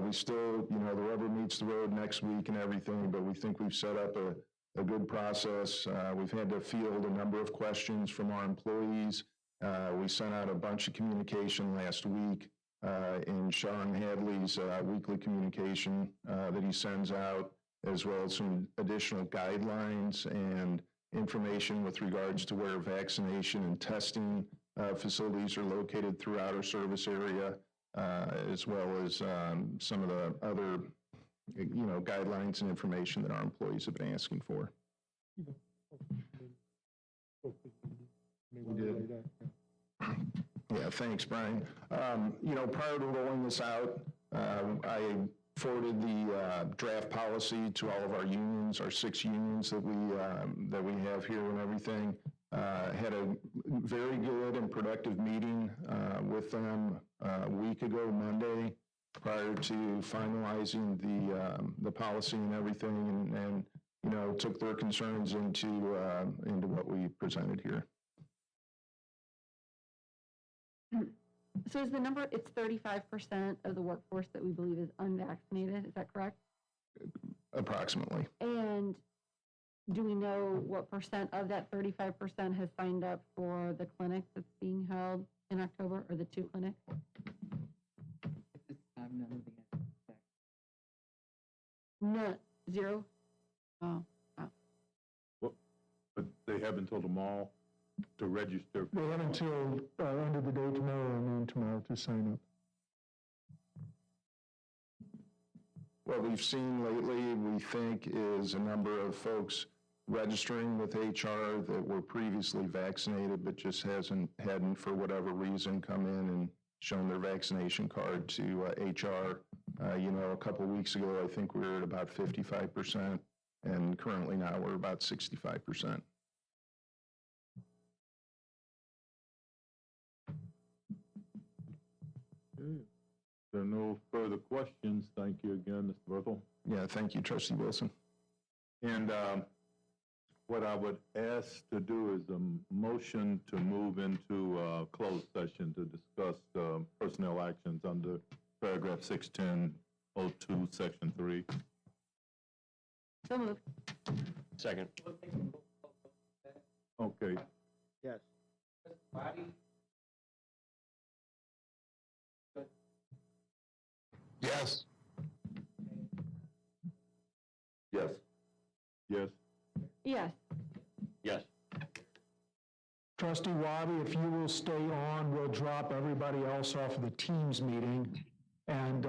We still, the rubber meets the road next week and everything, but we think we've set up a good process. We've had to field a number of questions from our employees. We sent out a bunch of communication last week in Sean Hadley's weekly communication that he sends out, as well as some additional guidelines and information with regards to where vaccination and testing facilities are located throughout our service area, as well as some of the other, guidelines and information that our employees have been asking for. We did. Yeah, thanks, Brian. Prior to rolling this out, I forwarded the draft policy to all of our unions, our 6 unions that we have here and everything. Had a very good and productive meeting with them a week ago Monday, prior to finalizing the policy and everything, and took their concerns into what we presented here. So is the number, it's 35% of the workforce that we believe is unvaccinated, is that correct? Approximately. And do we know what percent of that 35% has signed up for the clinic that's being held in October, or the 2 clinics? None, 0? Oh, wow. Well, but they have until tomorrow to register. They have until end of the day tomorrow or noon tomorrow to sign up. What we've seen lately, we think, is a number of folks registering with HR that were previously vaccinated, but just hadn't for whatever reason come in and shown their vaccination card to HR. A couple weeks ago, I think we were at about 55%, and currently now we're about 65%. There are no further questions. Thank you again, Mr. Berthel. Yeah, thank you, Trustee Wilson. And what I would ask to do is a motion to move into closed session to discuss personnel actions under paragraph 610.02, section 3. So moved. Second. Okay. Yes. Yes. Yes. Yes. Yes. Yes. Trustee Waddy, if you will stay on, we'll drop everybody else off of the Teams meeting, and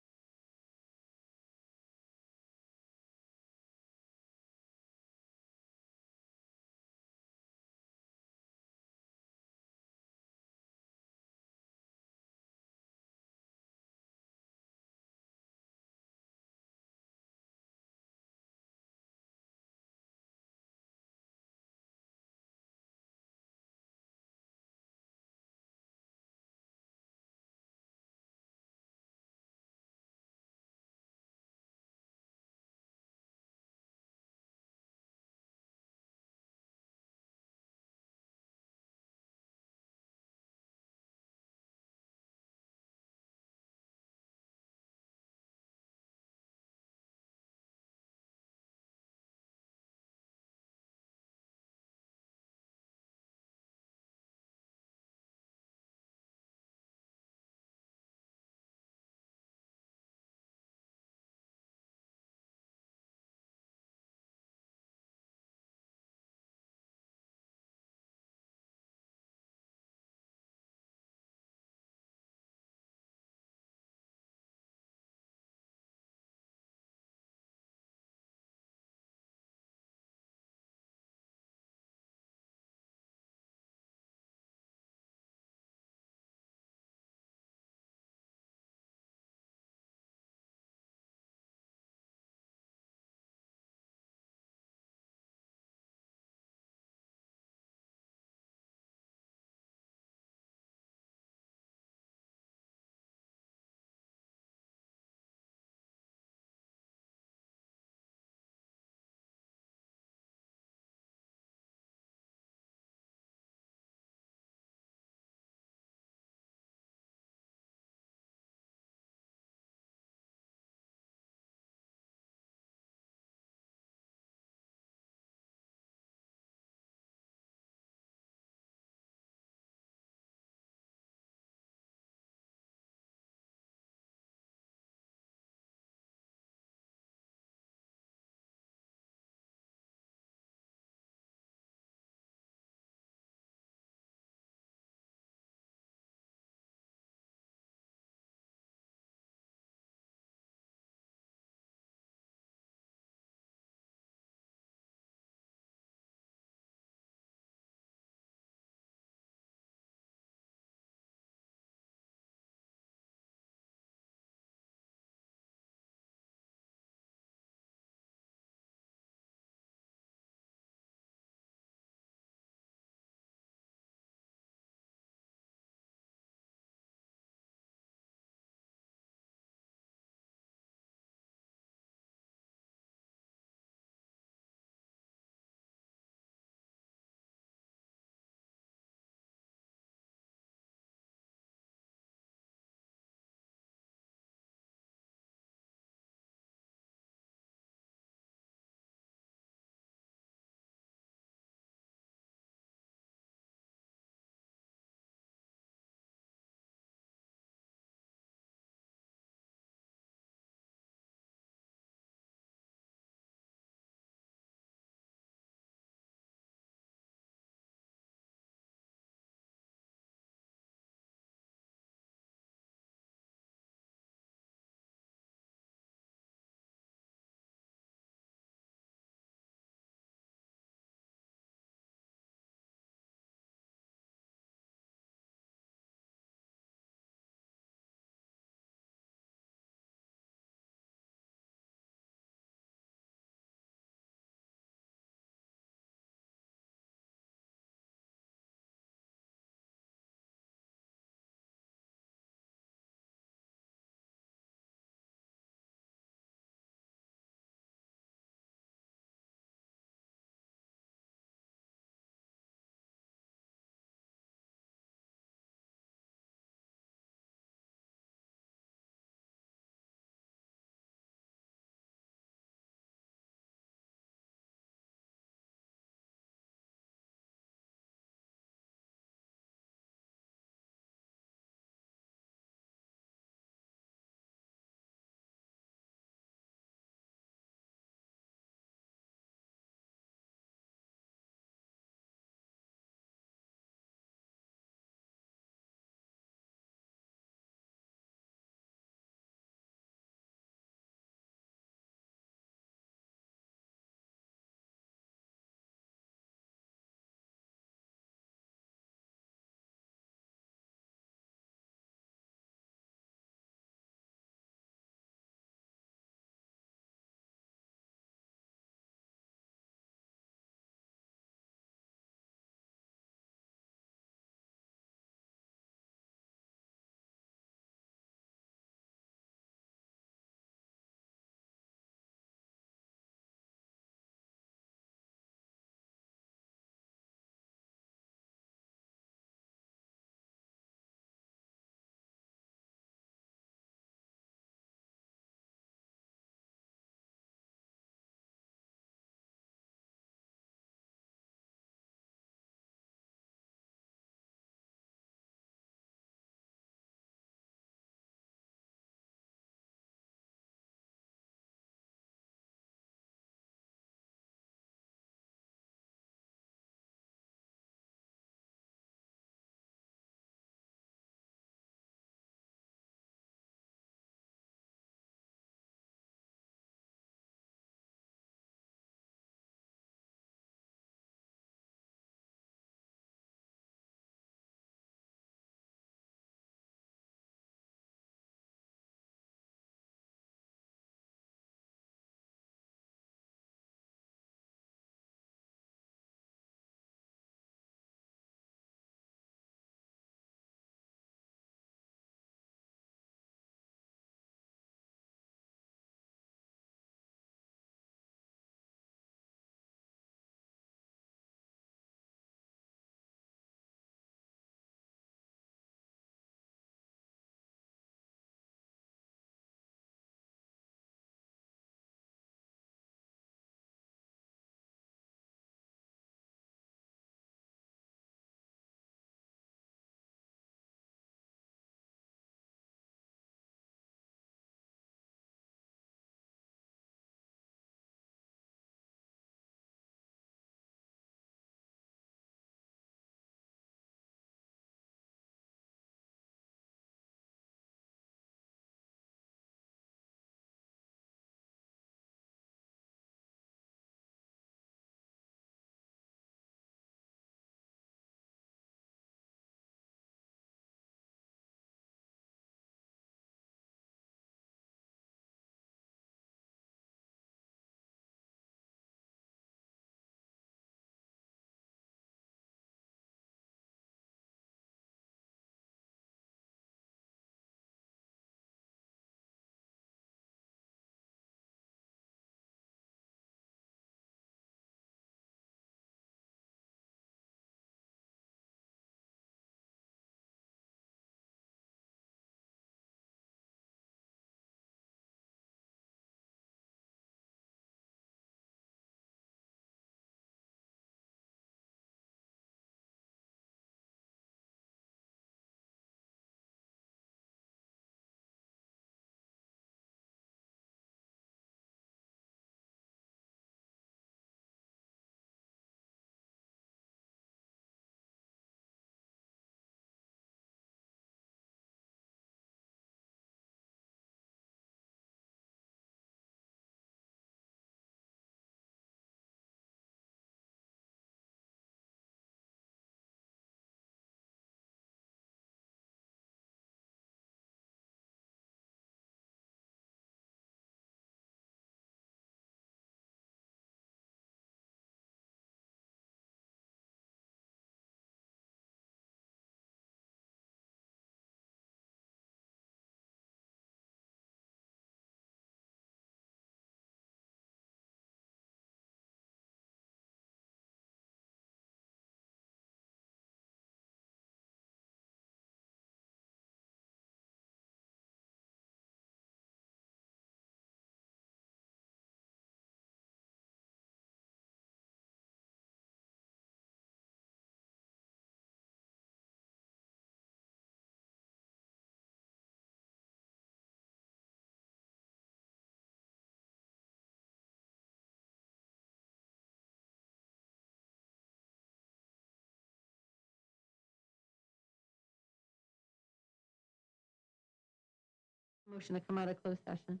Motion to come out of closed session.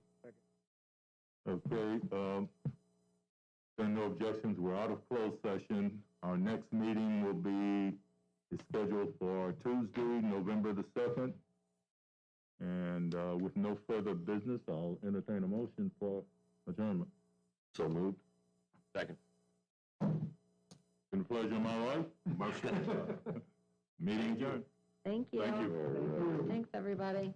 Okay, there are no objections, we're out of closed session. Our next meeting will be, is scheduled for Tuesday, November the 2nd. And with no further business, I'll entertain a motion for adjournment. So moved. Second. Been a pleasure of my life. Motion. Meeting adjourned. Thank you. Thank you. Thanks, everybody.